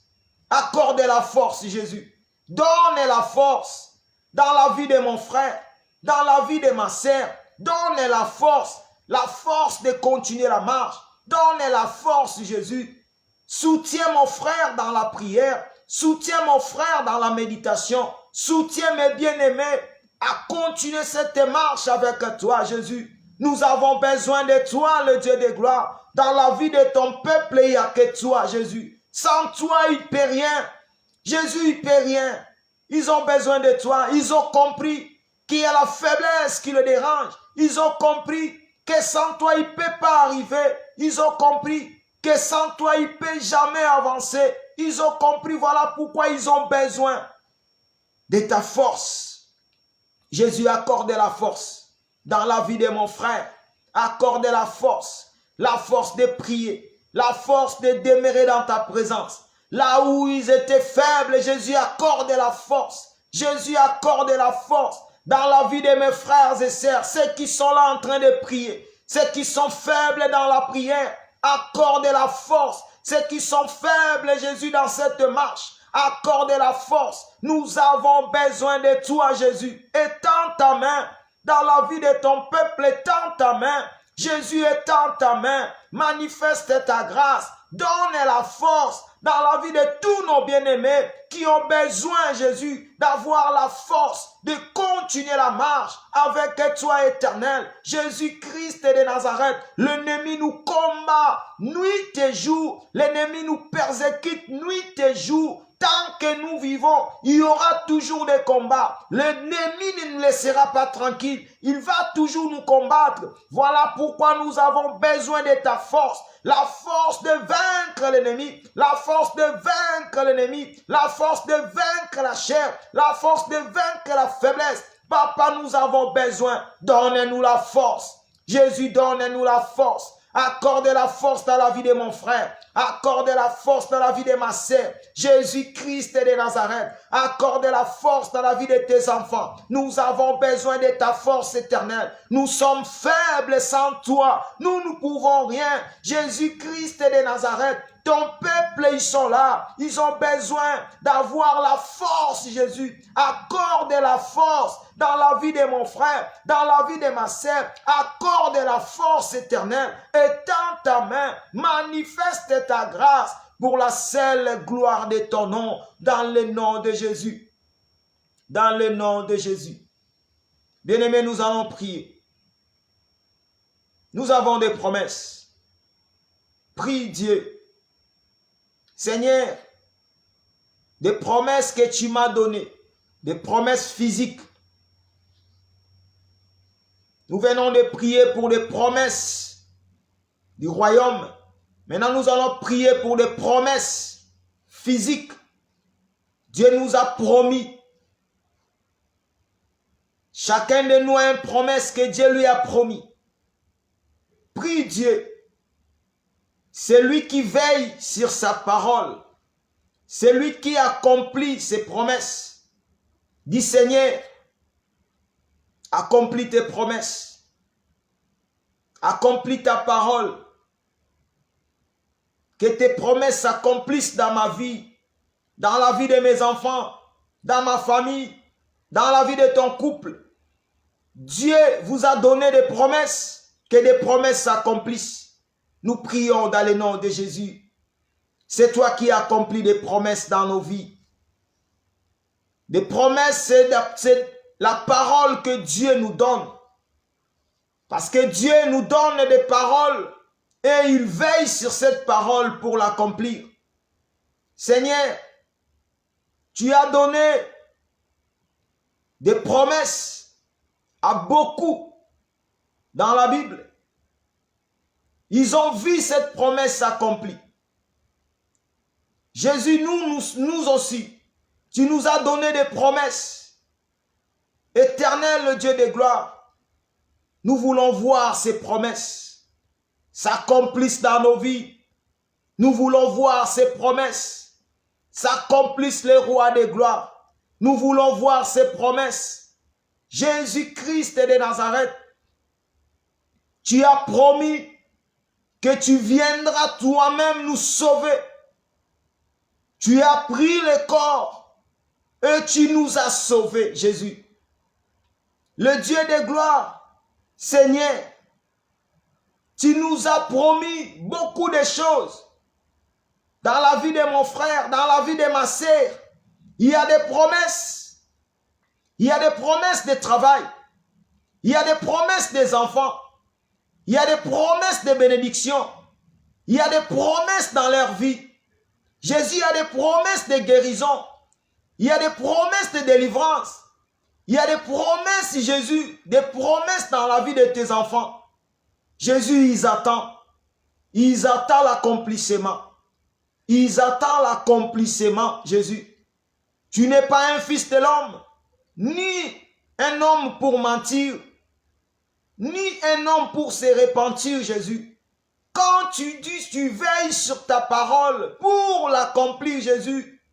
Accorde la force, Jésus. Donne la force dans la vie de mon frère. dans la vie de ma sœur. Donne la force de continuer la marche. Donne la force, Jésus. Soutiens mon frère dans la prière. Soutiens mon frère dans la méditation. Soutiens mes bien-aimés à continuer cette marche avec toi, Jésus. Nous avons besoin de toi, le Dieu de gloire. Dans la vie de ton peuple, il n'y a que toi, Jésus. Sans toi, il ne peut rien. Jésus, il ne peut rien. Ils ont besoin de toi. Ils ont compris qu'il y a la faiblesse qui le dérange. Ils ont compris que sans toi, il ne peut pas arriver. Ils ont compris que sans toi, il ne peut jamais avancer. Ils ont compris, voilà pourquoi ils ont besoin de ta force. Jésus, accorde la force dans la vie de mon frère. Accorde la force de prier, la force de demeurer dans ta présence. Là où ils étaient faibles, Jésus accorde la force. Jésus accorde la force dans la vie de mes frères et sœurs, ceux qui sont là en train de prier, ceux qui sont faibles dans la prière, accorde la force. Ceux qui sont faibles, Jésus, dans cette marche, accorde la force. Nous avons besoin de toi, Jésus. Étends ta main dans la vie de ton peuple, étends ta main. Jésus, étends ta main. Manifeste ta grâce. Donne la force dans la vie de tous nos bien-aimés qui ont besoin, Jésus, d'avoir la force de continuer la marche avec toi, éternel. Jésus-Christ de Nazareth, l'ennemi nous combat nuit et jour. L'ennemi nous persécute nuit et jour. Tant que nous vivons, il y aura toujours des combats. L'ennemi ne nous laissera pas tranquille. Il va toujours nous combattre. Voilà pourquoi nous avons besoin de ta force. La force de vaincre l'ennemi. La force de vaincre l'ennemi. La force de vaincre la chair. La force de vaincre la faiblesse. Papa, nous avons besoin. Donne-nous la force. Jésus, donne-nous la force. Accorde la force dans la vie de mon frère. Accorde la force dans la vie de ma sœur. Jésus-Christ de Nazareth. Accorde la force dans la vie de tes enfants. Nous avons besoin de ta force éternelle. Nous sommes faibles sans toi. Nous ne pouvons rien. Jésus-Christ de Nazareth. Ton peuple, ils sont là. Ils ont besoin d'avoir la force, Jésus. Accorde la force dans la vie de mon frère, dans la vie de ma sœur. Accorde la force éternelle. Étends ta main. Manifeste ta grâce pour la seule gloire de ton nom. Dans le nom de Jésus. Dans le nom de Jésus. Bien-aimés, nous allons prier. Nous avons des promesses. Prie Dieu. Seigneur, des promesses que tu m'as données, des promesses physiques. Nous venons de prier pour des promesses du royaume. Maintenant, nous allons prier pour des promesses physiques. Dieu nous a promis. Chacun de nous a une promesse que Dieu lui a promis. Prie Dieu. C'est lui qui veille sur sa parole. C'est lui qui accomplit ses promesses. Dis Seigneur, accomplis tes promesses. Accomplis ta parole. Que tes promesses s'accomplissent dans ma vie, dans la vie de mes enfants, dans ma famille, dans la vie de ton couple. Dieu vous a donné des promesses, que des promesses s'accomplissent. Nous prions dans le nom de Jésus. C'est toi qui accomplis des promesses dans nos vies. Des promesses, c'est la parole que Dieu nous donne. Parce que Dieu nous donne des paroles et il veille sur cette parole pour l'accomplir. Seigneur, tu as donné des promesses à beaucoup dans la Bible. Ils ont vu cette promesse s'accomplir. Jésus, nous aussi, tu nous as donné des promesses. Éternel, le Dieu de gloire, nous voulons voir ces promesses s'accomplissent dans nos vies. Nous voulons voir ces promesses s'accomplissent, les rois de gloire. Nous voulons voir ces promesses. Jésus-Christ de Nazareth, tu as promis que tu viendras toi-même nous sauver. Tu as pris le corps et tu nous as sauvés, Jésus. Le Dieu de gloire, Seigneur, tu nous as promis beaucoup de choses. Dans la vie de mon frère, dans la vie de ma sœur, il y a des promesses. Il y a des promesses de travail. Il y a des promesses des enfants. Il y a des promesses de bénédiction. Il y a des promesses dans leur vie. Jésus a des promesses de guérison. Il y a des promesses de délivrance. Il y a des promesses, Jésus, des promesses dans la vie de tes enfants. Jésus, ils attendent. Ils attendent l'accomplissement. Ils attendent l'accomplissement, Jésus. Tu n'es pas un fils de l'homme, ni un homme pour mentir, ni un homme pour se repentir, Jésus. Quand tu dis, tu veilles sur ta parole pour l'accomplir, Jésus.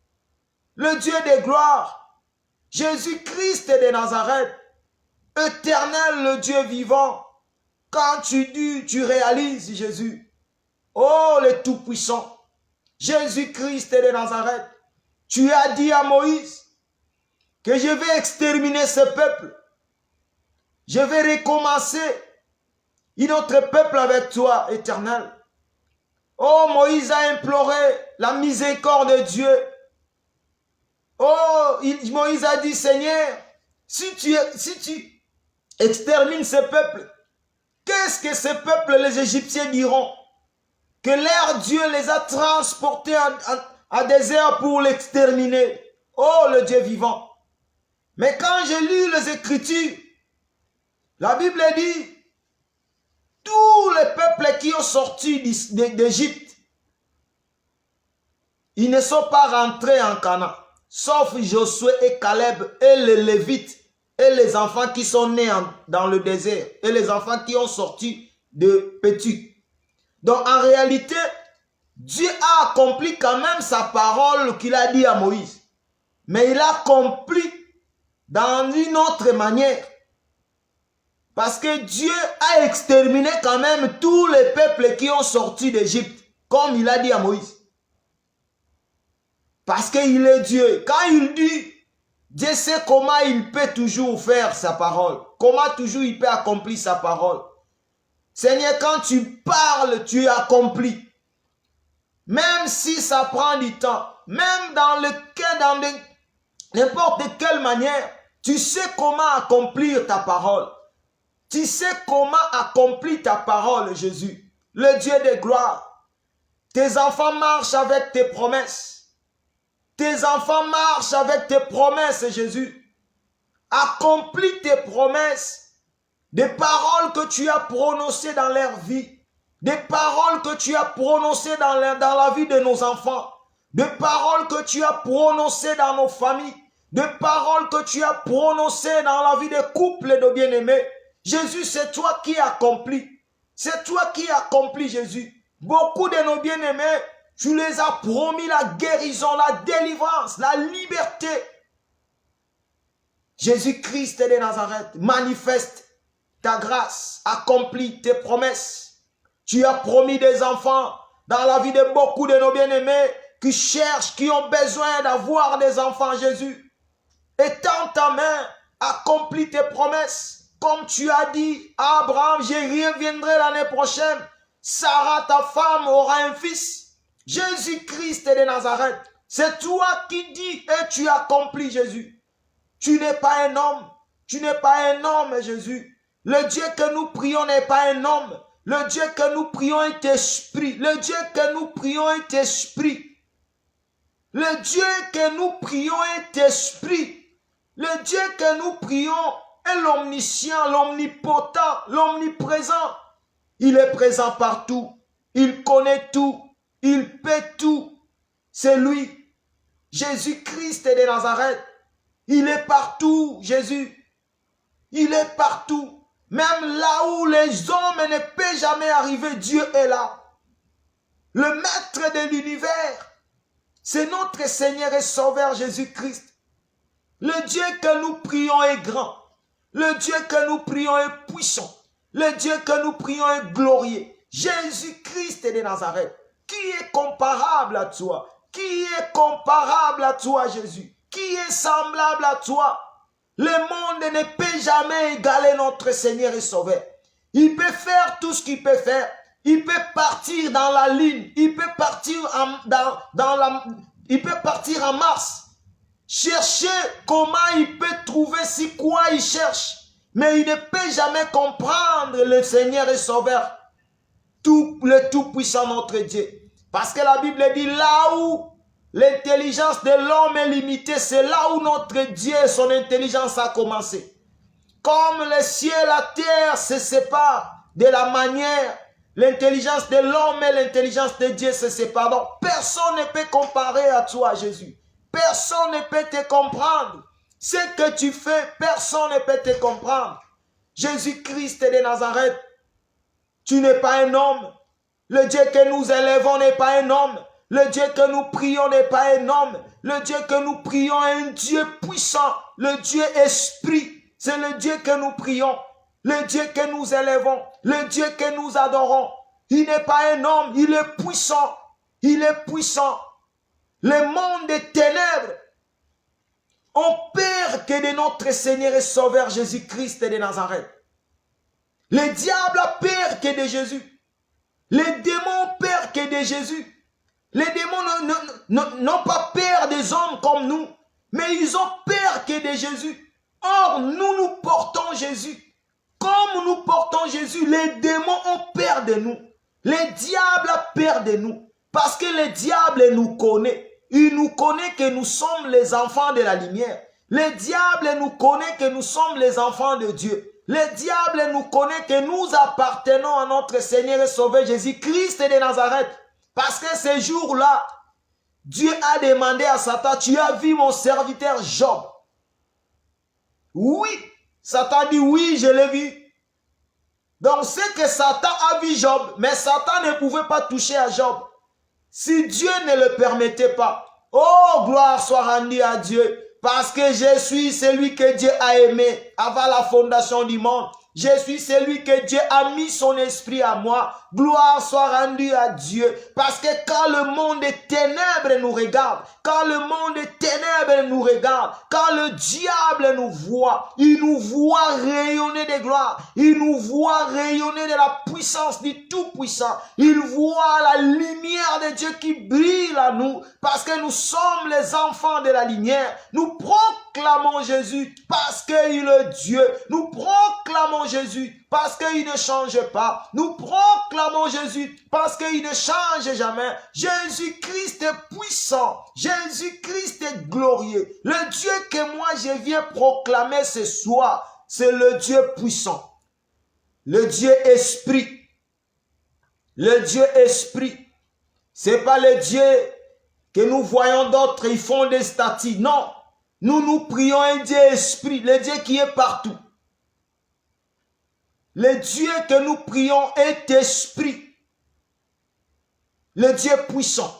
Le Dieu de gloire, Jésus-Christ de Nazareth, éternel, le Dieu vivant. Quand tu dis, tu réalises, Jésus. Oh, le Tout-Puissant, Jésus-Christ de Nazareth, tu as dit à Moïse que je vais exterminer ce peuple. Je vais recommencer un autre peuple avec toi, éternel. Oh, Moïse a imploré la miséricorde de Dieu. Oh, Moïse a dit, Seigneur, si tu extermines ce peuple, qu'est-ce que ce peuple, les Égyptiens diront? Que leur Dieu les a transportés à désert pour l'exterminer. Oh, le Dieu vivant. Mais quand je lis les Écritures, la Bible dit, tous les peuples qui ont sorti d'Égypte, ils ne sont pas rentrés en Canaan, sauf Josué et Caleb et les Lévites et les enfants qui sont nés dans le désert et les enfants qui ont sorti de Pétu. Donc en réalité, Dieu a accompli quand même sa parole qu'il a dit à Moïse. Mais il a accompli dans une autre manière. Parce que Dieu a exterminé quand même tous les peuples qui ont sorti d'Égypte, comme il a dit à Moïse. Parce qu'il est Dieu. Quand il dit, Dieu sait comment il peut toujours faire sa parole. Comment toujours il peut accomplir sa parole. Seigneur, quand tu parles, tu accomplis. Même si ça prend du temps, même dans n'importe quelle manière, tu sais comment accomplir ta parole. Tu sais comment accomplir ta parole, Jésus, le Dieu de gloire. Tes enfants marchent avec tes promesses. Tes enfants marchent avec tes promesses, Jésus. Accomplis tes promesses. Des paroles que tu as prononcées dans leur vie. Des paroles que tu as prononcées dans la vie de nos enfants. Des paroles que tu as prononcées dans nos familles. Des paroles que tu as prononcées dans la vie des couples de bien-aimés. Jésus, c'est toi qui accomplis. C'est toi qui accomplis, Jésus. Beaucoup de nos bien-aimés, tu les as promis la guérison, la délivrance, la liberté. Jésus-Christ de Nazareth, manifeste ta grâce, accomplis tes promesses. Tu as promis des enfants dans la vie de beaucoup de nos bien-aimés qui cherchent, qui ont besoin d'avoir des enfants, Jésus. Étends ta main, accomplis tes promesses. Comme tu as dit à Abraham, je reviendrai l'année prochaine. Sarah, ta femme, aura un fils. Jésus-Christ de Nazareth. C'est toi qui dis et tu accomplis, Jésus. Tu n'es pas un homme. Tu n'es pas un homme, Jésus. Le Dieu que nous prions n'est pas un homme. Le Dieu que nous prions est esprit. Le Dieu que nous prions est esprit. Le Dieu que nous prions est esprit. Le Dieu que nous prions est l'omniscient, l'omnipotent, l'omniprésent. Il est présent partout. Il connaît tout. Il peut tout. C'est lui. Jésus-Christ de Nazareth. Il est partout, Jésus. Il est partout. Même là où les hommes ne peuvent jamais arriver, Dieu est là. Le maître de l'univers, c'est notre Seigneur et Sauveur Jésus-Christ. Le Dieu que nous prions est grand. Le Dieu que nous prions est puissant. Le Dieu que nous prions est glorieux. Jésus-Christ de Nazareth. Qui est comparable à toi? Qui est comparable à toi, Jésus? Qui est semblable à toi? Le monde ne peut jamais égaler notre Seigneur et Sauveur. Il peut faire tout ce qu'il peut faire. Il peut partir dans la Lune. Il peut partir il peut partir en Mars. Chercher comment il peut trouver si quoi il cherche. Mais il ne peut jamais comprendre le Seigneur et Sauveur. Le Tout-Puissant notre Dieu. Parce que la Bible dit là où l'intelligence de l'homme est limitée, c'est là où notre Dieu, son intelligence a commencé. Comme le ciel et la terre se séparent de la manière, l'intelligence de l'homme et l'intelligence de Dieu se séparent. Donc, personne ne peut comparer à toi, Jésus. Personne ne peut te comprendre. Ce que tu fais, personne ne peut te comprendre. Jésus-Christ de Nazareth, tu n'es pas un homme. Le Dieu que nous élevons n'est pas un homme. Le Dieu que nous prions n'est pas un homme. Le Dieu que nous prions est un Dieu puissant. Le Dieu esprit. C'est le Dieu que nous prions. Le Dieu que nous élevons. Le Dieu que nous adorons. Il n'est pas un homme. Il est puissant. Il est puissant. Le monde des ténèbres ont peur que de notre Seigneur et Sauveur Jésus-Christ de Nazareth. Le diable a peur que de Jésus. Les démons ont peur que de Jésus. Les démons n'ont pas peur des hommes comme nous, mais ils ont peur que de Jésus. Or, nous portons Jésus. Comme nous portons Jésus, les démons ont peur de nous. Le diable a peur de nous. Parce que le diable nous connaît. Il nous connaît que nous sommes les enfants de la lumière. Le diable nous connaît que nous sommes les enfants de Dieu. Le diable nous connaît que nous appartenons à notre Seigneur et Sauveur Jésus-Christ de Nazareth. Parce que ce jour-là, Dieu a demandé à Satan, tu as vu mon serviteur Job? Oui, Satan dit oui, je l'ai vu. Donc c'est que Satan a vu Job, mais Satan ne pouvait pas toucher à Job. Si Dieu ne le permettait pas, oh gloire soit rendue à Dieu. Parce que je suis celui que Dieu a aimé avant la fondation du monde. Je suis celui que Dieu a mis son esprit à moi. Gloire soit rendue à Dieu. Parce que quand le monde des ténèbres nous regarde, quand le monde des ténèbres nous regarde, quand le diable nous voit, il nous voit rayonner de gloire. Il nous voit rayonner de la puissance du Tout-Puissant. Il voit la lumière de Dieu qui brille à nous. Parce que nous sommes les enfants de la lumière. Nous proclamons Jésus parce qu'il est Dieu. Nous proclamons Jésus parce qu'il ne change pas. Nous proclamons Jésus parce qu'il ne change jamais. Jésus-Christ est puissant. Jésus-Christ est glorieux. Le Dieu que moi je viens proclamer ce soir, c'est le Dieu puissant. Le Dieu esprit. Le Dieu esprit. C'est pas le Dieu que nous voyons d'autres, ils font des statues. Non. Nous prions un Dieu esprit, le Dieu qui est partout. Le Dieu que nous prions est esprit. Le Dieu puissant.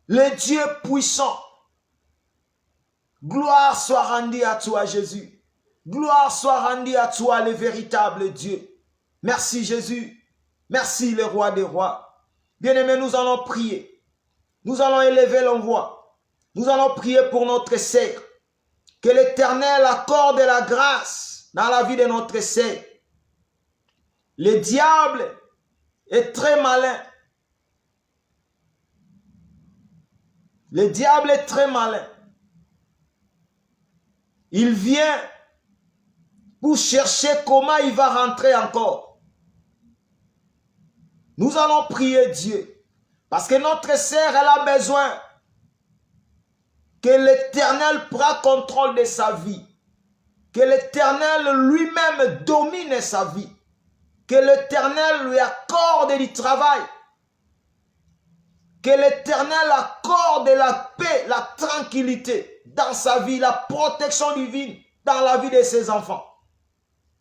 Le Dieu puissant. Gloire soit rendue à toi, Jésus. Gloire soit rendue à toi, le véritable Dieu. Merci, Jésus. Merci, le roi des rois. Bien-aimés, nous allons prier. Nous allons élever l'envoi. Nous allons prier pour notre sœur. Que l'Éternel accorde la grâce dans la vie de notre sœur. Le diable est très malin. Le diable est très malin. Il vient pour chercher comment il va rentrer encore. Nous allons prier Dieu. Parce que notre sœur, elle a besoin que l'Éternel prenne contrôle de sa vie. Que l'Éternel lui-même domine sa vie. Que l'Éternel lui accorde du travail. Que l'Éternel accorde la paix, la tranquillité dans sa vie, la protection divine dans la vie de ses enfants.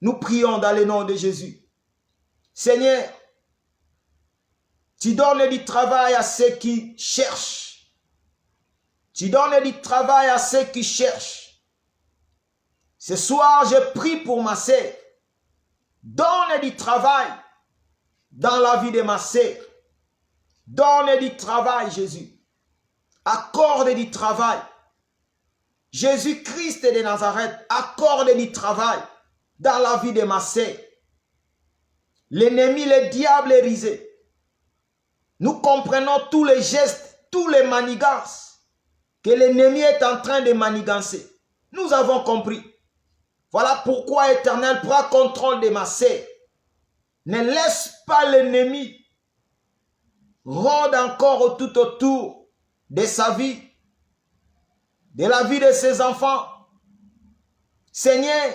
Nous prions dans le nom de Jésus. Seigneur, tu donnes du travail à ceux qui cherchent. Tu donnes du travail à ceux qui cherchent. Ce soir, je prie pour ma sœur. Donne du travail dans la vie de ma sœur. Donne du travail, Jésus. Accorde du travail. Jésus-Christ de Nazareth, accorde du travail dans la vie de ma sœur. L'ennemi, le diable est risé. Nous comprenons tous les gestes, tous les manigances que l'ennemi est en train de manigancer. Nous avons compris. Voilà pourquoi, Éternel, prends contrôle de ma sœur. Ne laisse pas l'ennemi rôde encore tout autour de sa vie, de la vie de ses enfants. Seigneur,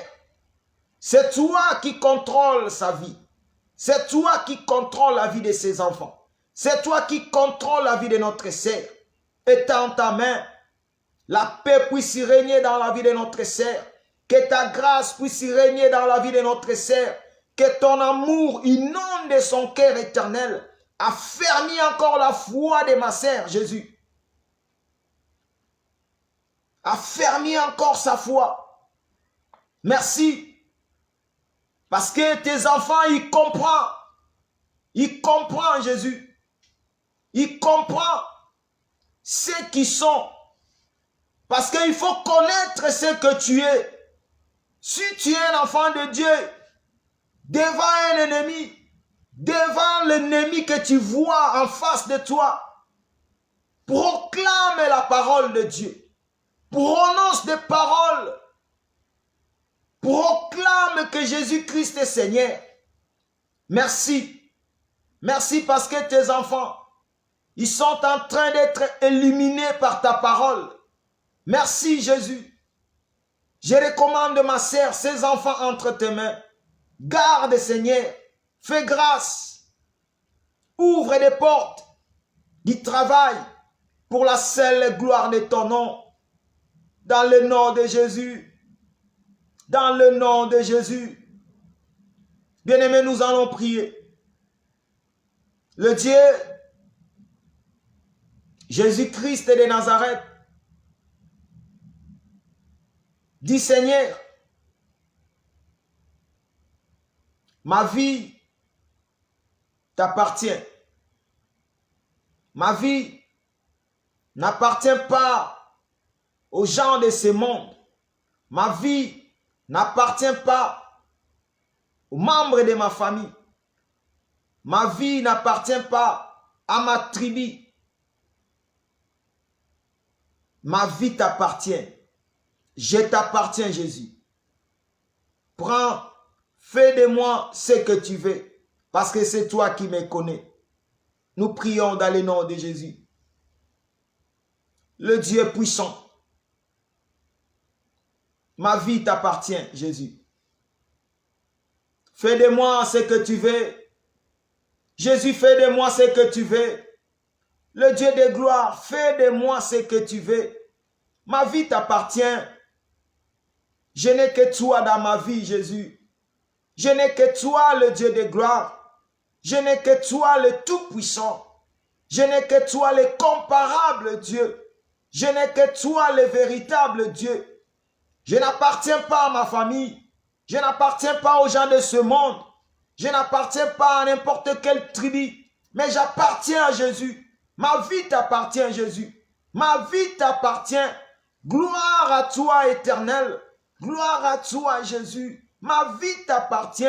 c'est toi qui contrôles sa vie. C'est toi qui contrôles la vie de ses enfants. C'est toi qui contrôles la vie de notre sœur. Étends ta main, la paix puisse y régner dans la vie de notre sœur. Que ta grâce puisse y régner dans la vie de notre sœur. Que ton amour inonde son cœur éternel. Affermis encore la foi de ma sœur, Jésus. Affermis encore sa foi. Merci. Parce que tes enfants, ils comprennent. Ils comprennent, Jésus. Ils comprennent ce qu'ils sont. Parce qu'il faut connaître ce que tu es. Si tu es un enfant de Dieu, devant un ennemi, devant l'ennemi que tu vois en face de toi, proclame la parole de Dieu. Prononce des paroles. Proclame que Jésus-Christ est Seigneur. Merci. Merci parce que tes enfants, ils sont en train d'être illuminés par ta parole. Merci Jésus. Je recommande ma sœur, ses enfants entre tes mains. Garde Seigneur. Fais grâce. Ouvre des portes du travail pour la seule gloire de ton nom. Dans le nom de Jésus. Dans le nom de Jésus. Bien-aimés, nous allons prier. Le Dieu, Jésus-Christ de Nazareth, dit Seigneur, ma vie t'appartient. Ma vie n'appartient pas aux gens de ce monde. Ma vie n'appartient pas aux membres de ma famille. Ma vie n'appartient pas à ma tribu. Ma vie t'appartient. Je t'appartiens, Jésus. Prends, fais de moi ce que tu veux, parce que c'est toi qui me connais. Nous prions dans le nom de Jésus. Le Dieu puissant. Ma vie t'appartient, Jésus. Fais de moi ce que tu veux. Jésus, fais de moi ce que tu veux. Le Dieu de gloire, fais de moi ce que tu veux. Ma vie t'appartient. Je n'ai que toi dans ma vie, Jésus. Je n'ai que toi, le Dieu de gloire. Je n'ai que toi, le Tout-Puissant. Je n'ai que toi, le comparable Dieu. Je n'ai que toi, le véritable Dieu. Je n'appartiens pas à ma famille. Je n'appartiens pas aux gens de ce monde. Je n'appartiens pas à n'importe quelle tribu. Mais j'appartiens à Jésus. Ma vie t'appartient, Jésus. Ma vie t'appartient. Gloire à toi, éternel. Gloire à toi, Jésus. Ma vie t'appartient.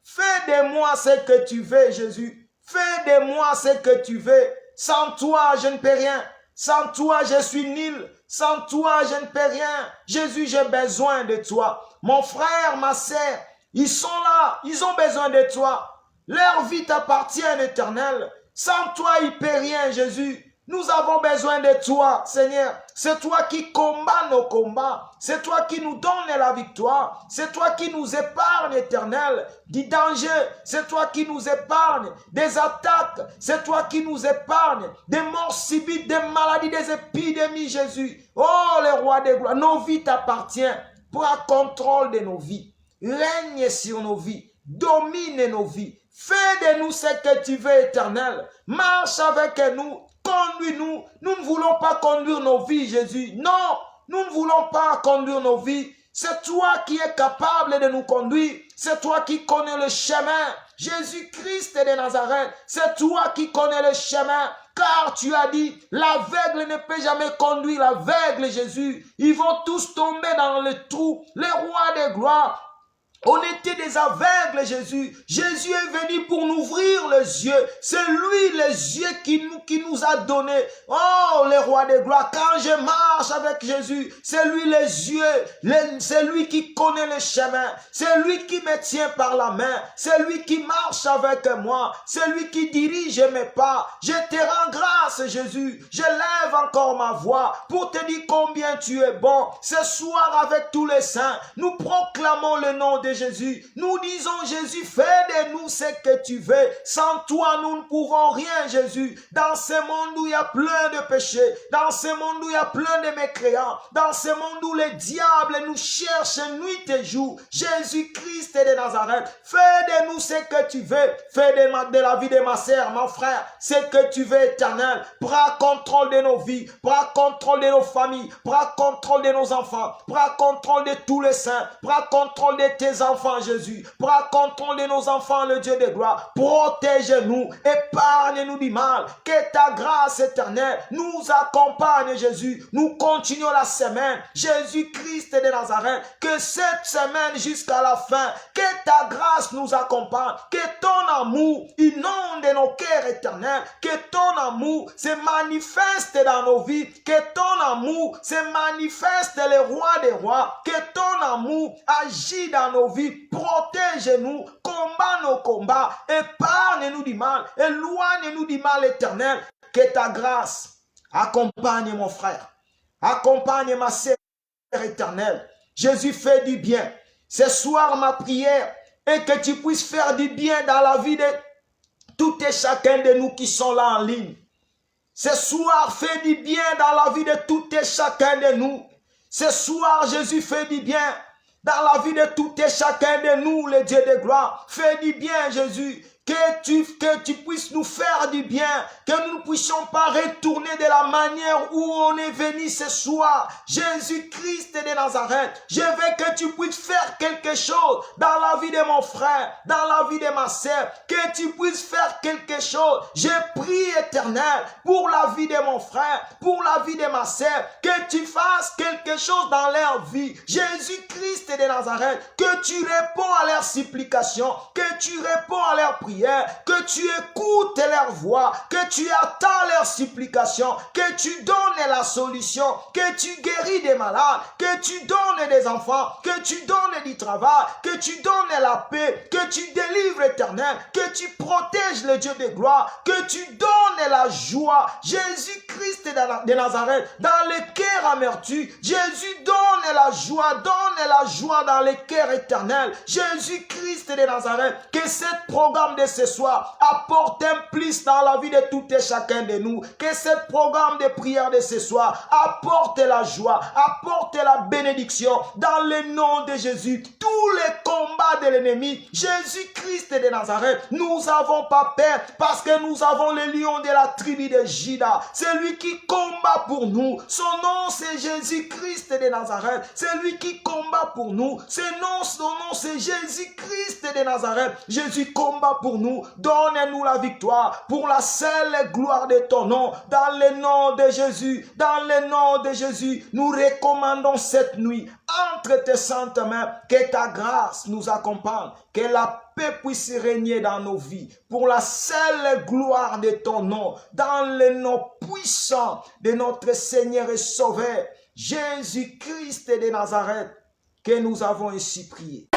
Fais de moi ce que tu veux, Jésus. Fais de moi ce que tu veux. Sans toi, je ne peux rien. Sans toi, je suis nul. Sans toi, je ne peux rien. Jésus, j'ai besoin de toi. Mon frère, ma sœur, ils sont là. Ils ont besoin de toi. Leur vie t'appartient, éternel. Sans toi, il ne peut rien, Jésus. Nous avons besoin de toi, Seigneur. C'est toi qui combats nos combats. C'est toi qui nous donne la victoire. C'est toi qui nous épargne, éternel, du danger. C'est toi qui nous épargne des attaques. C'est toi qui nous épargne des morts subites, des maladies, des épidémies, Jésus. Oh, le roi des gloires, nos vies t'appartiennent. Prends contrôle de nos vies. Règne sur nos vies. Domine nos vies. Fais de nous ce que tu veux, éternel. Marche avec nous. Conduis-nous. Nous ne voulons pas conduire nos vies, Jésus. Non, nous ne voulons pas conduire nos vies. C'est toi qui es capable de nous conduire. C'est toi qui connais le chemin. Jésus-Christ de Nazareth, c'est toi qui connais le chemin. car tu as dit, l'aveugle ne peut jamais conduire l'aveugle, Jésus. Ils vont tous tomber dans le trou. Les rois de gloire, on était des aveugles, Jésus. Jésus est venu pour nous ouvrir les yeux. C'est lui les yeux qui nous a donné. Oh, les rois de gloire, quand je marche avec Jésus, c'est lui les yeux. C'est lui qui connaît le chemin. C'est lui qui me tient par la main. C'est lui qui marche avec moi. C'est lui qui dirige mes pas. Je te rends grâce, Jésus. Je lève encore ma voix pour te dire combien tu es bon. Ce soir, avec tous les saints, nous proclamons le nom de Jésus. Nous disons, Jésus, fais de nous ce que tu veux. Sans toi, nous ne pouvons rien, Jésus. Dans ce monde où il y a plein de péchés, dans ce monde où il y a plein de mécréants, dans ce monde où les diables nous cherchent nuit et jour, Jésus-Christ de Nazareth, fais de nous ce que tu veux. Fais de la vie de ma sœur, mon frère, ce que tu veux, éternel. Prends contrôle de nos vies, prends contrôle de nos familles, prends contrôle de nos enfants, prends contrôle de tous les saints, prends contrôle de tes enfants, Jésus. Prends contrôle de nos enfants, le Dieu de gloire. Protège-nous, épargne-nous du mal. Que ta grâce éternelle nous accompagne, Jésus. Nous continuons la semaine. Jésus-Christ de Nazareth, que cette semaine jusqu'à la fin, que ta grâce nous accompagne. Que ton amour inonde nos cœurs éternels. Que ton amour se manifeste dans nos vies. Que ton amour se manifeste, le roi des rois. Que ton amour agit dans nos vies. Protège-nous, combat nos combats, épargne-nous du mal, éloigne-nous du mal éternel. Que ta grâce accompagne mon frère, accompagne ma sœur éternelle. Jésus, fait du bien. Ce soir, ma prière est que tu puisses faire du bien dans la vie de tout et chacun de nous qui sont là en ligne. Ce soir, fais du bien dans la vie de tout et chacun de nous. Ce soir, Jésus, fait du bien dans la vie de tout et chacun de nous, le Dieu de gloire. Fais du bien, Jésus. Que tu puisses nous faire du bien, que nous ne puissions pas retourner de la manière où on est venu ce soir. Jésus-Christ de Nazareth, je veux que tu puisses faire quelque chose dans la vie de mon frère, dans la vie de ma sœur, que tu puisses faire quelque chose. Je prie, éternel, pour la vie de mon frère, pour la vie de ma sœur, que tu fasses quelque chose dans leur vie. Jésus-Christ de Nazareth, que tu réponds à leurs supplications, que tu réponds à leurs prières, que tu écoutes leur voix, que tu attends leurs supplications, que tu donnes la solution, que tu guéris des malades, que tu donnes des enfants, que tu donnes du travail, que tu donnes la paix, que tu délivres éternel, que tu protèges le Dieu de gloire, que tu donnes la joie. Jésus-Christ de Nazareth, dans les cœurs amertumes, Jésus donne la joie dans les cœurs éternels. Jésus-Christ de Nazareth, que ce programme de ce soir apporte un plus dans la vie de tout et chacun de nous. Que ce programme de prière de ce soir apporte la joie, apporte la bénédiction dans le nom de Jésus. Tous les combats de l'ennemi, Jésus-Christ de Nazareth, nous n'avons pas peur parce que nous avons le lion de la tribu de Juda. C'est lui qui combat pour nous. Son nom c'est Jésus-Christ de Nazareth. C'est lui qui combat pour nous. Son nom c'est Jésus-Christ de Nazareth. Jésus combat pour nous. Donne-nous la victoire pour la seule gloire de ton nom. Dans le nom de Jésus, dans le nom de Jésus, nous recommandons cette nuit entre tes saintes mains que ta grâce nous accompagne, que la paix puisse régner dans nos vies pour la seule gloire de ton nom, dans le nom puissant de notre Seigneur et Sauveur Jésus-Christ de Nazareth, que nous avons ainsi prié.